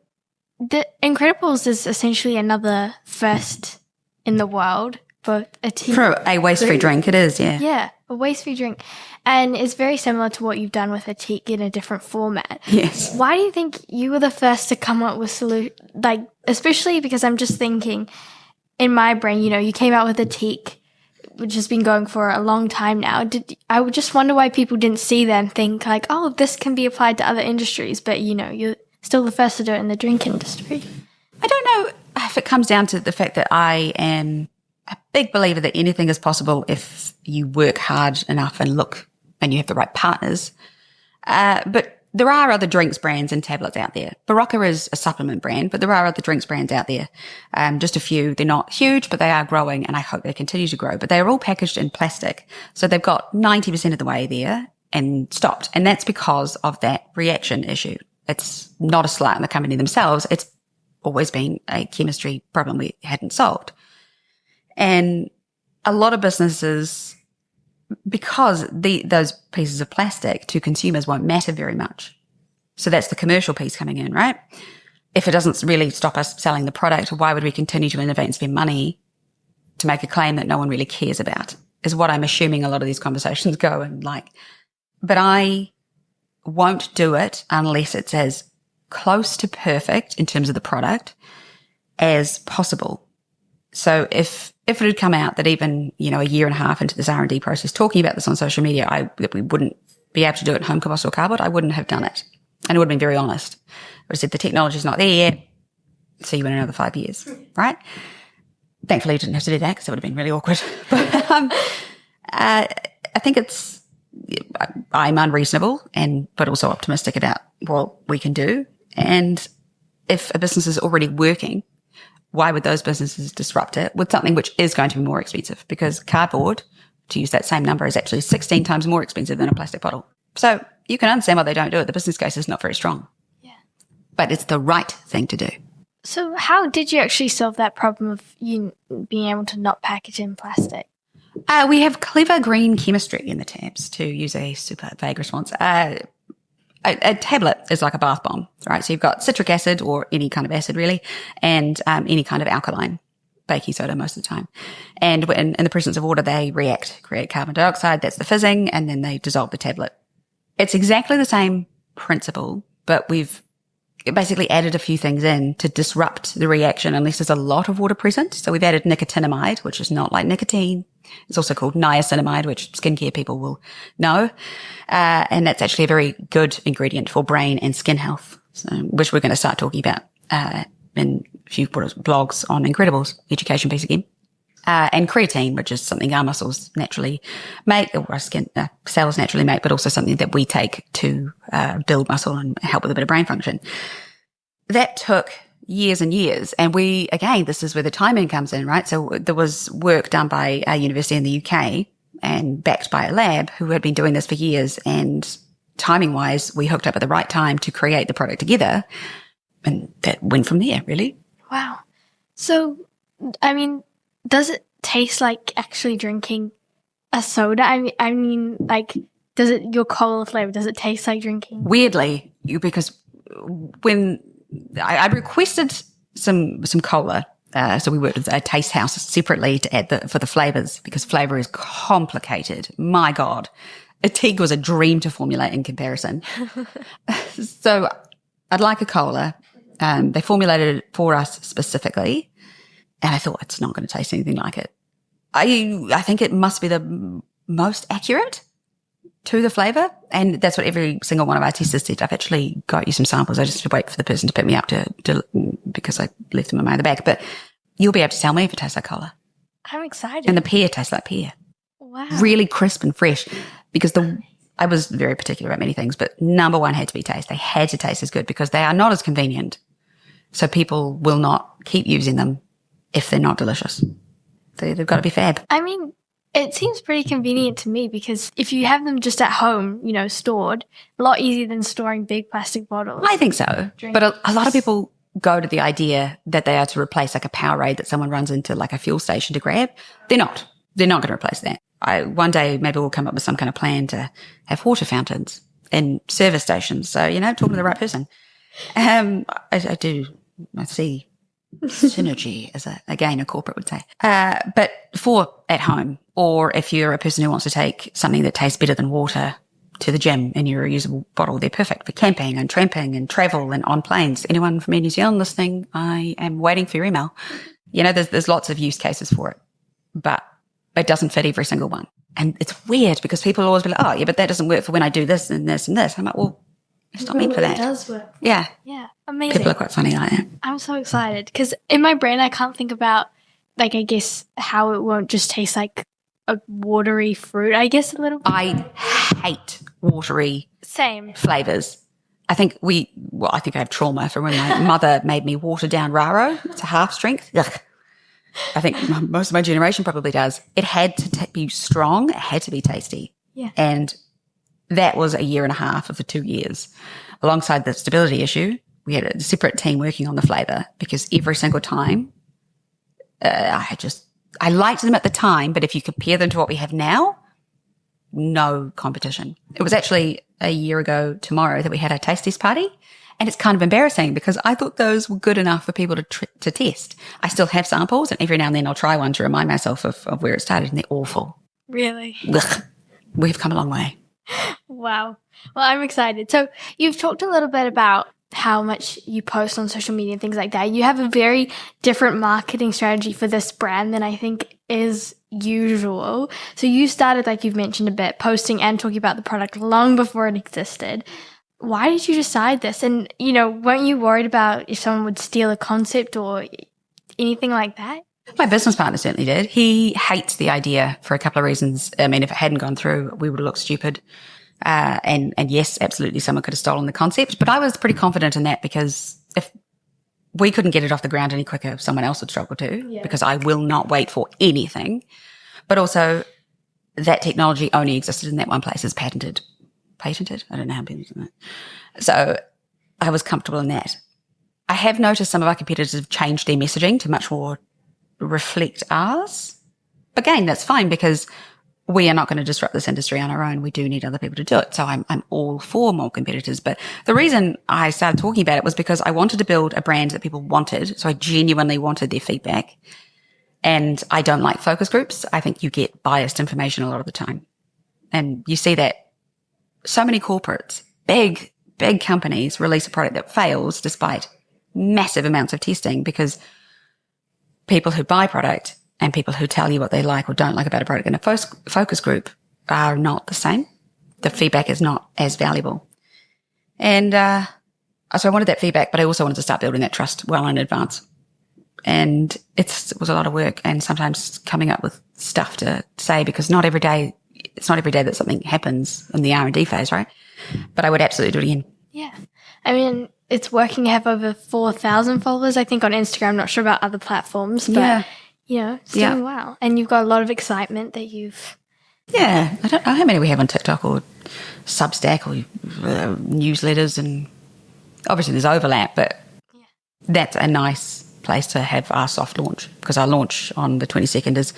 the Incrediballs is essentially another first in the world for a tea. For a waste-free drink, it is, yeah. Yeah, a waste-free drink. And it's very similar to what you've done with Ethique in a different format. Yes. Why do you think you were the first to come up with like, especially because I'm just thinking in my brain, you came out with Ethique, which has been going for a long time now. I would just wonder why people didn't see that and think like, oh, this can be applied to other industries, but you're still the first to do it in the drink industry. I don't know if it comes down to the fact that I am a big believer that anything is possible if you work hard enough and you have the right partners. But there are other drinks brands and tablets out there. Barocca is a supplement brand, but there are other drinks brands out there. Just a few. They're not huge, but they are growing, and I hope they continue to grow. But they are all packaged in plastic. So they've got 90% of the way there and stopped. And that's because of that reaction issue. It's not a slight on the company themselves. It's always been a chemistry problem we hadn't solved. And a lot of businesses, because those pieces of plastic to consumers won't matter very much. So that's the commercial piece coming in, right? If it doesn't really stop us selling the product, why would we continue to innovate and spend money to make a claim that no one really cares about, is what I'm assuming a lot of these conversations go and like. But I won't do it unless it's as close to perfect in terms of the product as possible. So if it had come out that even, a year and a half into this R&D process, talking about this on social media, that we wouldn't be able to do it in home compostable cardboard, I wouldn't have done it. And I would have been very honest. I would have said, the technology's not there yet. See you in another 5 years, right? Thankfully, I didn't have to do that because it would have been really awkward. But I think I'm unreasonable but also optimistic about what we can do. And if a business is already working, why would those businesses disrupt it with something which is going to be more expensive? Because cardboard, to use that same number, is actually 16 times more expensive than a plastic bottle. So you can understand why they don't do it. The business case is not very strong. Yeah. But it's the right thing to do. So how did you actually solve that problem of you being able to not package in plastic? We have clever green chemistry in the tabs, to use a super vague response. A tablet is like a bath bomb, right? So you've got citric acid, or any kind of acid really, and any kind of alkaline, baking soda most of the time. And in the presence of water, they react, create carbon dioxide, that's the fizzing, and then they dissolve the tablet. It's exactly the same principle, but we've basically added a few things in to disrupt the reaction unless there's a lot of water present. So we've added nicotinamide, which is not like nicotine. It's also called niacinamide, which skincare people will know. And that's actually a very good ingredient for brain and skin health, which we're going to start talking about in a few blogs on Incrediballs, education piece again. And creatine, which is something our muscles naturally make, or our skin cells naturally make, but also something that we take to build muscle and help with a bit of brain function. That took years and years. And this is where the timing comes in, right? So there was work done by a university in the UK and backed by a lab who had been doing this for years. And timing wise, we hooked up at the right time to create the product together. And that went from there, really. Wow. So, I mean, does it taste like actually drinking a soda? I mean, like, your cola flavor, does it taste like drinking? Weirdly, because when I requested some cola, so we worked with a taste house separately to add for the flavors, because flavor is complicated. My God. Ethique was a dream to formulate in comparison. So I'd like a cola. They formulated it for us specifically. And I thought, it's not going to taste anything like it. I think it must be the most accurate to the flavour. And that's what every single one of our testers said. I've actually got you some samples. I just had to wait for the person to pick me up because I left them in my other bag. But you'll be able to tell me if it tastes like cola. I'm excited. And the pear tastes like pear. Wow. Really crisp and fresh. Because I was very particular about many things, but number one had to be taste. They had to taste as good because they are not as convenient. So people will not keep using them if they're not delicious. They've got to be fab. I mean, it seems pretty convenient to me because if you have them just at home, stored, a lot easier than storing big plastic bottles. I think so. But a lot of people go to the idea that they are to replace like a Powerade that someone runs into like a fuel station to grab. They're not. They're not going to replace that. One day maybe we'll come up with some kind of plan to have water fountains in service stations. So, talking to the right person. I see synergy, as a corporate would say. But for at home, or if you're a person who wants to take something that tastes better than water to the gym in your reusable bottle, they're perfect for camping and tramping and travel and on planes. Anyone from New Zealand listening, I am waiting for your email. There's lots of use cases for it, but it doesn't fit every single one. And it's weird because people always be like, oh, yeah, but that doesn't work for when I do this and this and this. I'm like, well, it's not meant for that. It does work. Yeah. Yeah. Amazing. People are quite funny like that. I'm so excited because in my brain, I can't think about, I guess, how it won't just taste like a watery fruit, a little bit. I hate watery flavors. I think I have trauma from when my mother made me water down Raro to half strength. Ugh. I think most of my generation probably does. It had to be strong. It had to be tasty. Yeah. And that was a year and a half of the 2 years. Alongside the stability issue, we had a separate team working on the flavour because every single time I liked them at the time, but if you compare them to what we have now, no competition. It was actually a year ago tomorrow that we had our taste test party. And it's kind of embarrassing because I thought those were good enough for people to test. I still have samples, and every now and then I'll try one to remind myself of where it started, and they're awful. Really? Ugh. We've come a long way. Wow. Well, I'm excited. So you've talked a little bit about how much you post on social media and things like that. You have a very different marketing strategy for this brand than I think is usual. So you started, like you've mentioned a bit, posting and talking about the product long before it existed. Why did you decide this? And, weren't you worried about if someone would steal a concept or anything like that? My business partner certainly did. He hates the idea for a couple of reasons. I mean, if it hadn't gone through, we would have looked stupid. And yes, absolutely, someone could have stolen the concept. But I was pretty confident in that because if we couldn't get it off the ground any quicker, someone else would struggle to, because I will not wait for anything. But also, that technology only existed in that one place. It's patented. I don't know how people do that. So I was comfortable in that. I have noticed some of our competitors have changed their messaging to much more reflect ours. Again, that's fine because we are not going to disrupt this industry on our own. We do need other people to do it. So I'm all for more competitors. But the reason I started talking about it was because I wanted to build a brand that people wanted. So I genuinely wanted their feedback. And I don't like focus groups. I think you get biased information a lot of the time. And you see that so many corporates, big big companies release a product that fails despite massive amounts of testing, because people who buy product and people who tell you what they like or don't like about a product in a focus group are not the same. The feedback is not as valuable. And so I wanted that feedback, but I also wanted to start building that trust well in advance. And it was a lot of work, and sometimes coming up with stuff to say, because it's not every day that something happens in the R&D phase, right? But I would absolutely do it again. Yeah. I mean, it's working. You have over 4,000 followers, I think, on Instagram. Not sure about other platforms, but, it's doing well. And you've got a lot of excitement that you've... Yeah. I don't know how many we have on TikTok or Substack or newsletters, and obviously there's overlap, but that's a nice place to have our soft launch, because our launch on the 22nd is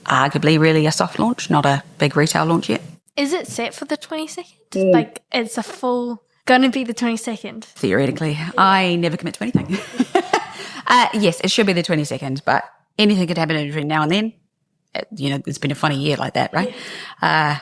arguably really a soft launch, not a big retail launch yet. Is it set for the 22nd? Like, it's going to be the 22nd? Theoretically. Yeah. I never commit to anything. Yes, it should be the 22nd, but anything could happen between now and then. It's been a funny year like that, right? Yeah.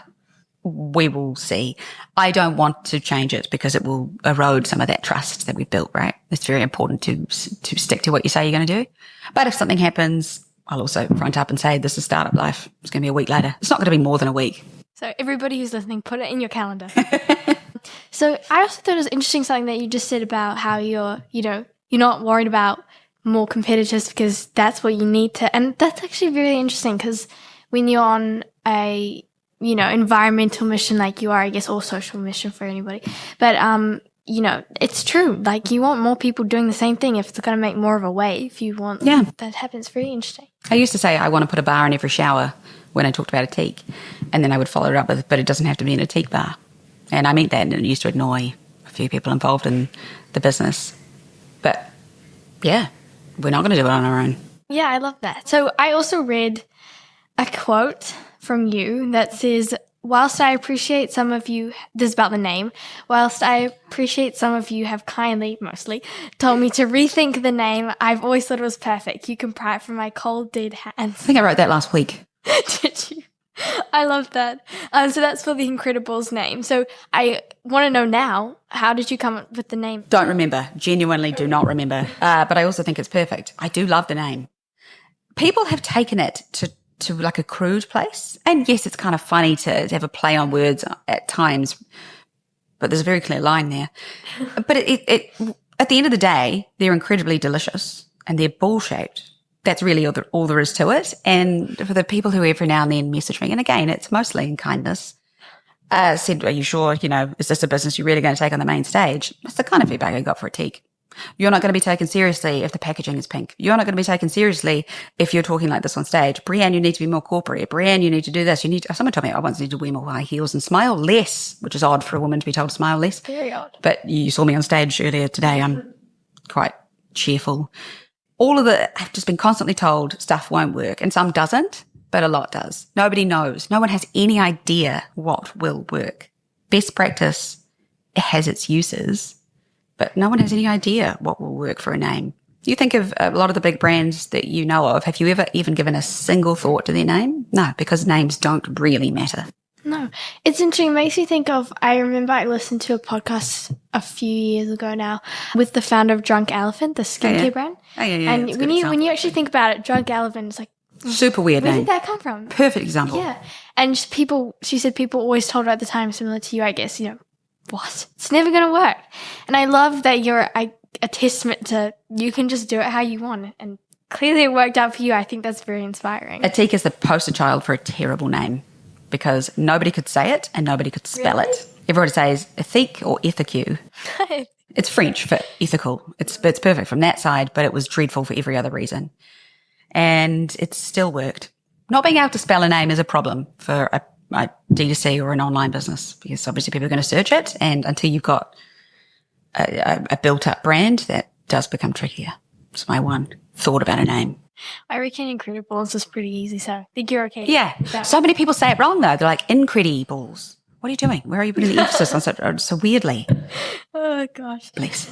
We will see. I don't want to change it because it will erode some of that trust that we've built, right? It's very important to stick to what you say you're going to do. But if something happens, I'll also front up and say, this is startup life. It's going to be a week later. It's not going to be more than a week. So everybody who's listening, put it in your calendar. So I also thought it was interesting something that you just said about how you're not worried about more competitors because that's what you need to. And that's actually really interesting, because when you're on a environmental mission like you are, I guess, or social mission for anybody. But, it's true. Like, you want more people doing the same thing if it's going to make more of a wave. You want that happens. Very interesting. I used to say I want to put a bar in every shower when I talked about Ethique, and then I would follow it up with, but it doesn't have to be an Ethique bar. And I meant that, and it used to annoy a few people involved in the business. But, yeah, we're not going to do it on our own. Yeah, I love that. So I also read a quote from you that says, whilst I appreciate some of you, this is about the name, whilst I appreciate some of you have kindly, mostly, told me to rethink the name, I've always thought it was perfect. You can pry it from my cold, dead hands. I think I wrote that last week. Did you? I love that. So that's for the Incrediballs name. So I want to know now, how did you come up with the name? Don't remember. Genuinely do not remember. But I also think it's perfect. I do love the name. People have taken it to like a crude place. And yes, it's kind of funny to have a play on words at times, but there's a very clear line there. But it at the end of the day, they're incredibly delicious and they're ball-shaped. That's really all there is to it. And for the people who every now and then message me, and again, it's mostly in kindness, said, are you sure, is this a business you're really going to take on the main stage? That's the kind of feedback I got for Ethique. You're not going to be taken seriously if the packaging is pink. You're not going to be taken seriously if you're talking like this on stage. Brianne, you need to be more corporate. Brianne, you need to do this. Someone told me I once need to wear more high heels and smile less, which is odd for a woman to be told to smile less. Very odd. But you saw me on stage earlier today. I'm quite cheerful. I've just been constantly told stuff won't work, and some doesn't, but a lot does. Nobody knows. No one has any idea what will work. Best practice has its uses, but no one has any idea what will work for a name. You think of a lot of the big brands that you know of. Have you ever even given a single thought to their name? No, because names don't really matter. No. It's interesting. It makes me think of, I remember I listened to a podcast a few years ago now with the founder of Drunk Elephant, the skincare brand. Oh, yeah. And when you actually think about it, Drunk Elephant is like, super weird where name. Where did that come from? Perfect example. Yeah. And she said people always told her at the time, similar to you, I guess, what? It's never going to work. And I love that you're a testament to you can just do it how you want. And clearly it worked out for you. I think that's very inspiring. Ethique is the poster child for a terrible name because nobody could say it and nobody could spell it. Everybody says Ethique or Ethique. It's French for ethical. It's perfect from that side, but it was dreadful for every other reason. And it still worked. Not being able to spell a name is a problem for a D2C or an online business because obviously people are going to search it, and until you've got a built-up brand, that does become trickier. It's my one thought about a name. I reckon Incrediballs is pretty easy, so I think you're okay. Yeah. So many people say it wrong, though. They're like, Incrediballs. What are you doing? Where are you putting the emphasis on so weirdly? Oh, gosh. Bless.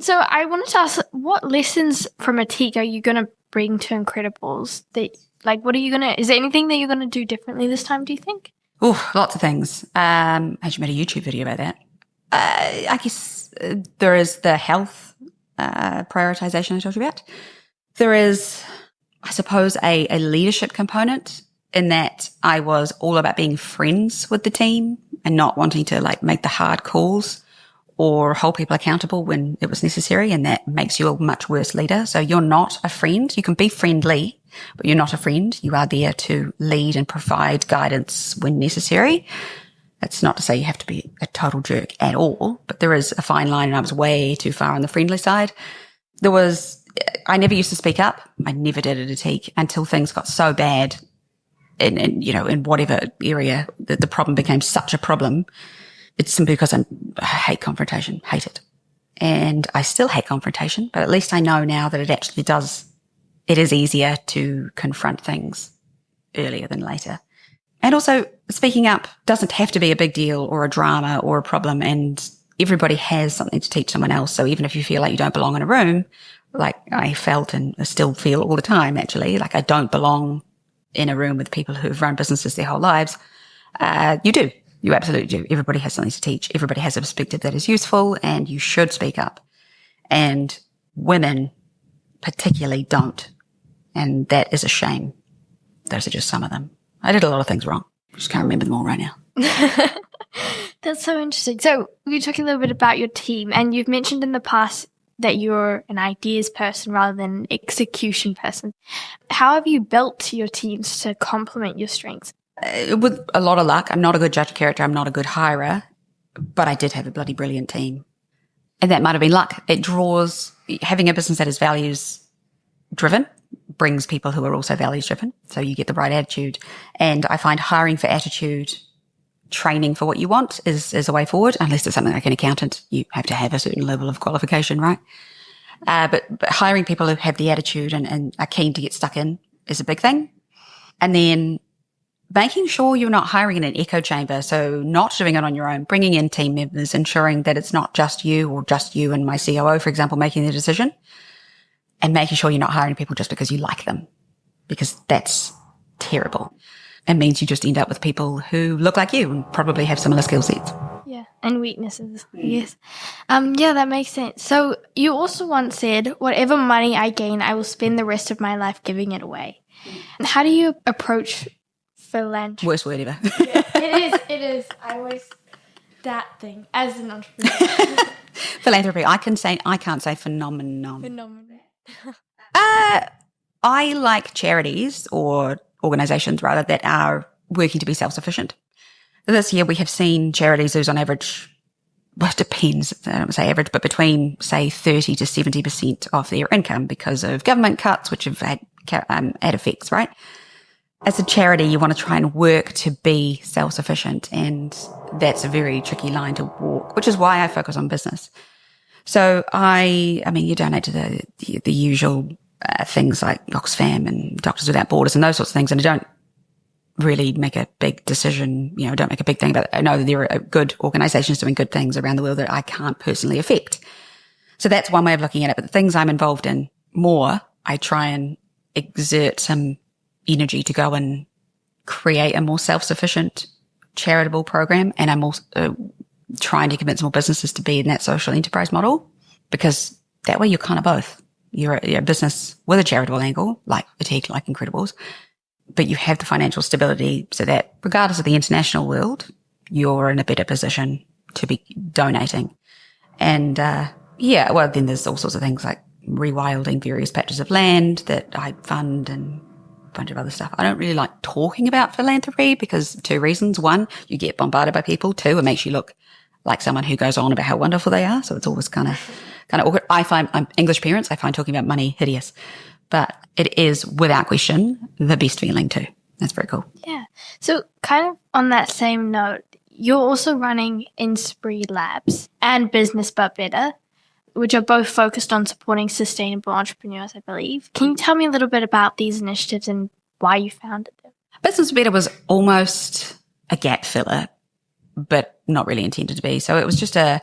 So I wanted to ask, what lessons from Ethique are you going to bring to Incrediballs? What are you going to – is there anything that you're going to do differently this time, do you think? Oh, lots of things. I actually made a YouTube video about that. I guess there is the health prioritization I told you about. There is, I suppose, a leadership component in that I was all about being friends with the team and not wanting to like make the hard calls or hold people accountable when it was necessary. And that makes you a much worse leader. So you're not a friend. You can be friendly, but you're not a friend. You are there to lead and provide guidance when necessary. That's not to say you have to be a total jerk at all, but there is a fine line, and I was way too far on the friendly side. I never used to speak up. I never did at Ethique until things got so bad in whatever area that the problem became such a problem. It's simply because I hate confrontation, hate it. And I still hate confrontation, but at least I know now that it is easier to confront things earlier than later. And also, speaking up doesn't have to be a big deal or a drama or a problem, and everybody has something to teach someone else. So even if you feel like you don't belong in a room, like I felt and still feel all the time, actually, like I don't belong in a room with people who've run businesses their whole lives, you do. You absolutely do. Everybody has something to teach. Everybody has a perspective that is useful, and you should speak up. And women particularly don't. And that is a shame. Those are just some of them. I did a lot of things wrong. Just can't remember them all right now. That's so interesting. So we're talking a little bit about your team, and you've mentioned in the past that you're an ideas person rather than an execution person. How have you built your teams to complement your strengths? With a lot of luck. I'm not a good judge of character. I'm not a good hirer, but I did have a bloody brilliant team. And that might have been luck. Having a business that is values driven brings people who are also values driven. So you get the right attitude. And I find hiring for attitude, training for what you want is a way forward. Unless it's something like an accountant, you have to have a certain level of qualification, right? But hiring people who have the attitude and are keen to get stuck in is a big thing. And then making sure you're not hiring in an echo chamber. So not doing it on your own, bringing in team members, ensuring that it's not just you or just you and my COO, for example, making the decision, and making sure you're not hiring people just because you like them, because that's terrible. It means you just end up with people who look like you and probably have similar skill sets. Yeah, and weaknesses, yes. Yeah, that makes sense. So you also once said, whatever money I gain, I will spend the rest of my life giving it away. How do you approach philanthropy? Worst word ever. Yeah, it is. I always, that thing, as an entrepreneur. Philanthropy. I can't say phenomenon. I like charities or organisations rather that are working to be self-sufficient. This year we have seen charities lose on average, well, it depends, I don't say average, but between, say, 30 to 70% of their income because of government cuts, which have had effects, right? As a charity, you want to try and work to be self-sufficient, and that's a very tricky line to walk, which is why I focus on business. So I mean, you donate to the usual things like Oxfam and Doctors Without Borders and those sorts of things, and I don't really make a big decision, don't make a big thing about it. I know that there are good organisations doing good things around the world that I can't personally affect. So that's one way of looking at it. But the things I'm involved in more, I try and exert some energy to go and create a more self-sufficient charitable program, and I'm also trying to convince more businesses to be in that social enterprise model, because that way you're kind of both. You're a business with a charitable angle, like Ethique, like Incrediballs, but you have the financial stability so that regardless of the international world, you're in a better position to be donating. And then there's all sorts of things like rewilding various patches of land that I fund and a bunch of other stuff. I don't really like talking about philanthropy because 2 reasons. 1, you get bombarded by people. 2, it makes you look like someone who goes on about how wonderful they are. So it's always kind of awkward. I'm English parents. I find talking about money hideous, but it is without question the best feeling too. That's very cool. Yeah. So kind of on that same note, you're also running Inspire Labs and Business But Better, which are both focused on supporting sustainable entrepreneurs, I believe. Can you tell me a little bit about these initiatives and why you founded them? Business But Better was almost a gap filler, but not really intended to be. So it was just a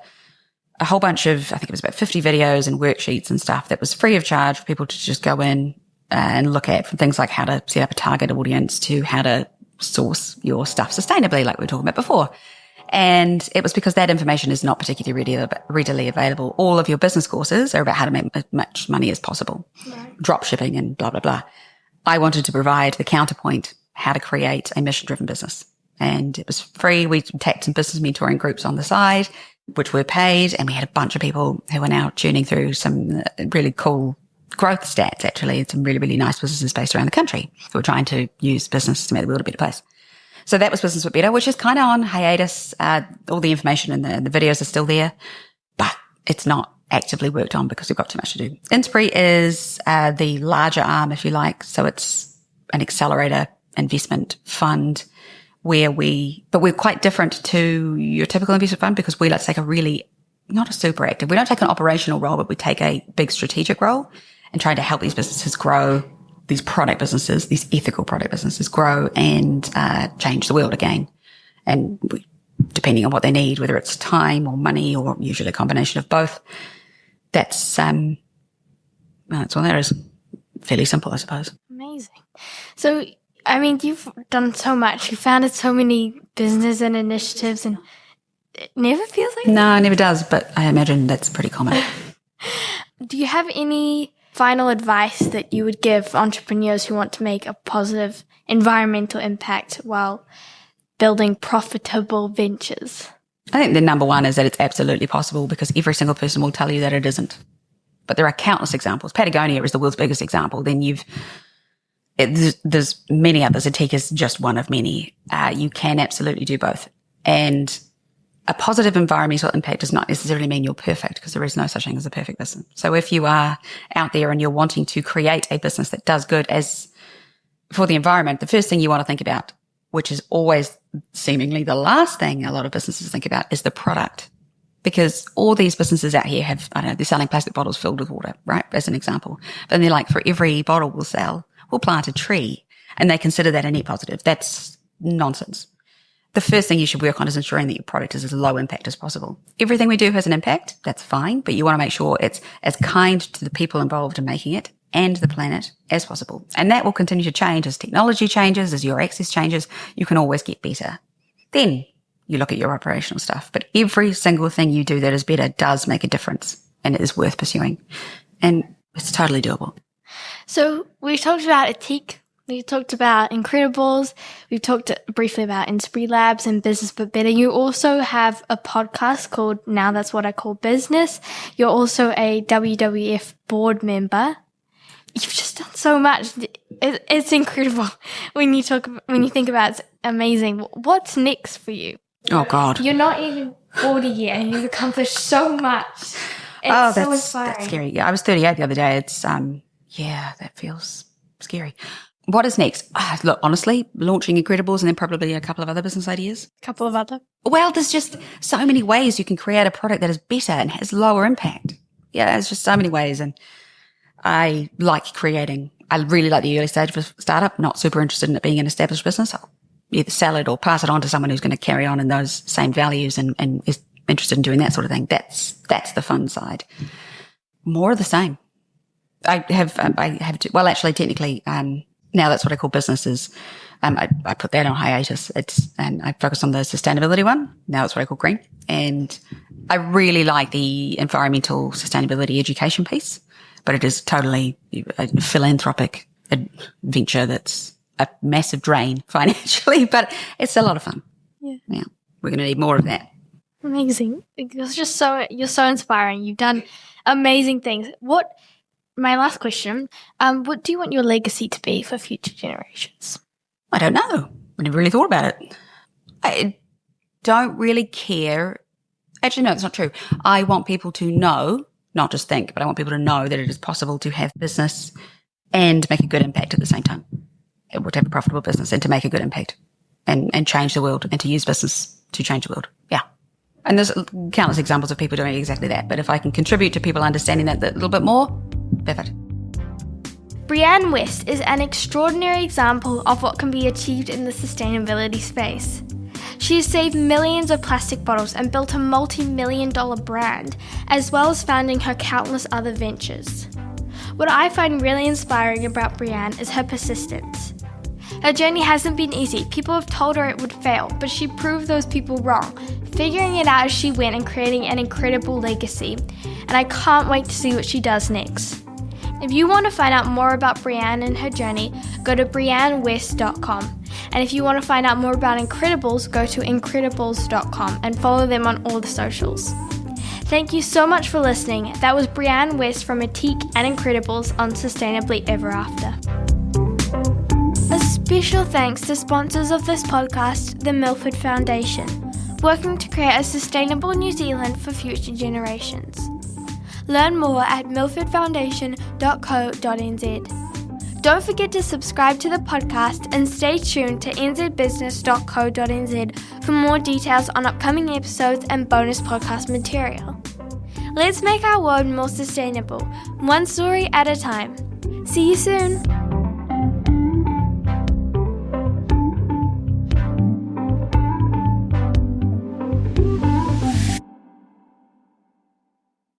whole bunch of, I think it was about 50 videos and worksheets and stuff that was free of charge for people to just go in and look at, from things like how to set up a target audience to how to source your stuff sustainably, like we were talking about before. And it was because that information is not particularly readily available. All of your business courses are about how to make as much money as possible, right. Drop shipping and blah, blah, blah. I wanted to provide the counterpoint, how to create a mission-driven business. And it was free. We tapped some business mentoring groups on the side, which were paid. And we had a bunch of people who are now tuning through some really cool growth stats, actually. Some really, really nice businesses based around the country who are trying to use business to make the world a better place. So that was Business But Better, which is kind of on hiatus. All the information and the videos are still there, but it's not actively worked on because we've got too much to do. Inspire is the larger arm, if you like. So it's an accelerator investment fund but we're quite different to your typical investment fund because we like to take not a super active, we don't take an operational role, but we take a big strategic role and try to help these businesses grow, these product businesses, these ethical product businesses grow and change the world again. And depending on what they need, whether it's time or money or usually a combination of both, that's all that is. Fairly simple, I suppose. Amazing. So, I mean, you've done so much. You founded so many businesses and initiatives, and it never feels like No, it never does, but I imagine that's pretty common. Do you have any final advice that you would give entrepreneurs who want to make a positive environmental impact while building profitable ventures? I think the number one is that it's absolutely possible because every single person will tell you that it isn't. But there are countless examples. Patagonia is the world's biggest example. Then there's many others. Ethique is just one of many. You can absolutely do both. And a positive environmental impact does not necessarily mean you're perfect because there is no such thing as a perfect business. So if you are out there and you're wanting to create a business that does good as for the environment, the first thing you want to think about, which is always seemingly the last thing a lot of businesses think about, is the product. Because all these businesses out here have, they're selling plastic bottles filled with water, right? As an example. But they're like, for every bottle we'll sell, we'll plant a tree. And they consider that a net positive. That's nonsense. The first thing you should work on is ensuring that your product is as low impact as possible. Everything we do has an impact. That's fine. But you want to make sure it's as kind to the people involved in making it and the planet as possible. And that will continue to change as technology changes, as your access changes. You can always get better. Then you look at your operational stuff. But every single thing you do that is better does make a difference and it is worth pursuing. And it's totally doable. So we talked about Ethique. We talked about Incrediballs. We've talked briefly about Inspire Labs and Business But Better. You also have a podcast called Now That's What I Call Business. You're also a WWF board member. You've just done so much. It's incredible when you think about it. It's amazing. What's next for you? Oh, God. You're not even 40 yet and you've accomplished so much. It's so inspiring. That's scary. Yeah, I was 38 the other day. It's, that feels scary. What is next? Look, honestly, launching Incrediballs and then probably a couple of other business ideas. Couple of other? Well, there's just so many ways you can create a product that is better and has lower impact. Yeah, there's just so many ways. And I really like the early stage of a startup, not super interested in it being an established business. I'll either sell it or pass it on to someone who's going to carry on in those same values and is interested in doing that sort of thing. That's the fun side. More of the same. Technically, Now That's What I Call Businesses. I put that on hiatus. And I focus on the sustainability one. Now That's What I Call Green. And I really like the environmental sustainability education piece, but it is totally a philanthropic venture that's a massive drain financially, but it's a lot of fun. Yeah. We're going to need more of that. Amazing. You're so inspiring. You've done amazing things. My last question, what do you want your legacy to be for future generations? I don't know. I never really thought about it. I don't really care. Actually, no, it's not true. I want people to know, not just think, but I want people to know that it is possible to have business and make a good impact at the same time. Or to have a profitable business and to make a good impact and change the world and to use business to change the world. Yeah. And there's countless examples of people doing exactly that. But if I can contribute to people understanding that a little bit more, perfect. Brianne West is an extraordinary example of what can be achieved in the sustainability space. She has saved millions of plastic bottles and built a multi-million-dollar brand, as well as founding her countless other ventures. What I find really inspiring about Brianne is her persistence. Her journey hasn't been easy. People have told her it would fail, but she proved those people wrong, figuring it out as she went and creating an incredible legacy. And I can't wait to see what she does next. If you want to find out more about Brianne and her journey, go to briannewest.com. And if you want to find out more about Incrediballs, go to incrediballs.com and follow them on all the socials. Thank you so much for listening. That was Brianne West from Ethique and Incrediballs on Sustainably Ever After. A special thanks to sponsors of this podcast, the Milford Foundation, working to create a sustainable New Zealand for future generations. Learn more at milfordfoundation.co.nz. Don't forget to subscribe to the podcast and stay tuned to nzbusiness.co.nz for more details on upcoming episodes and bonus podcast material. Let's make our world more sustainable, one story at a time. See you soon!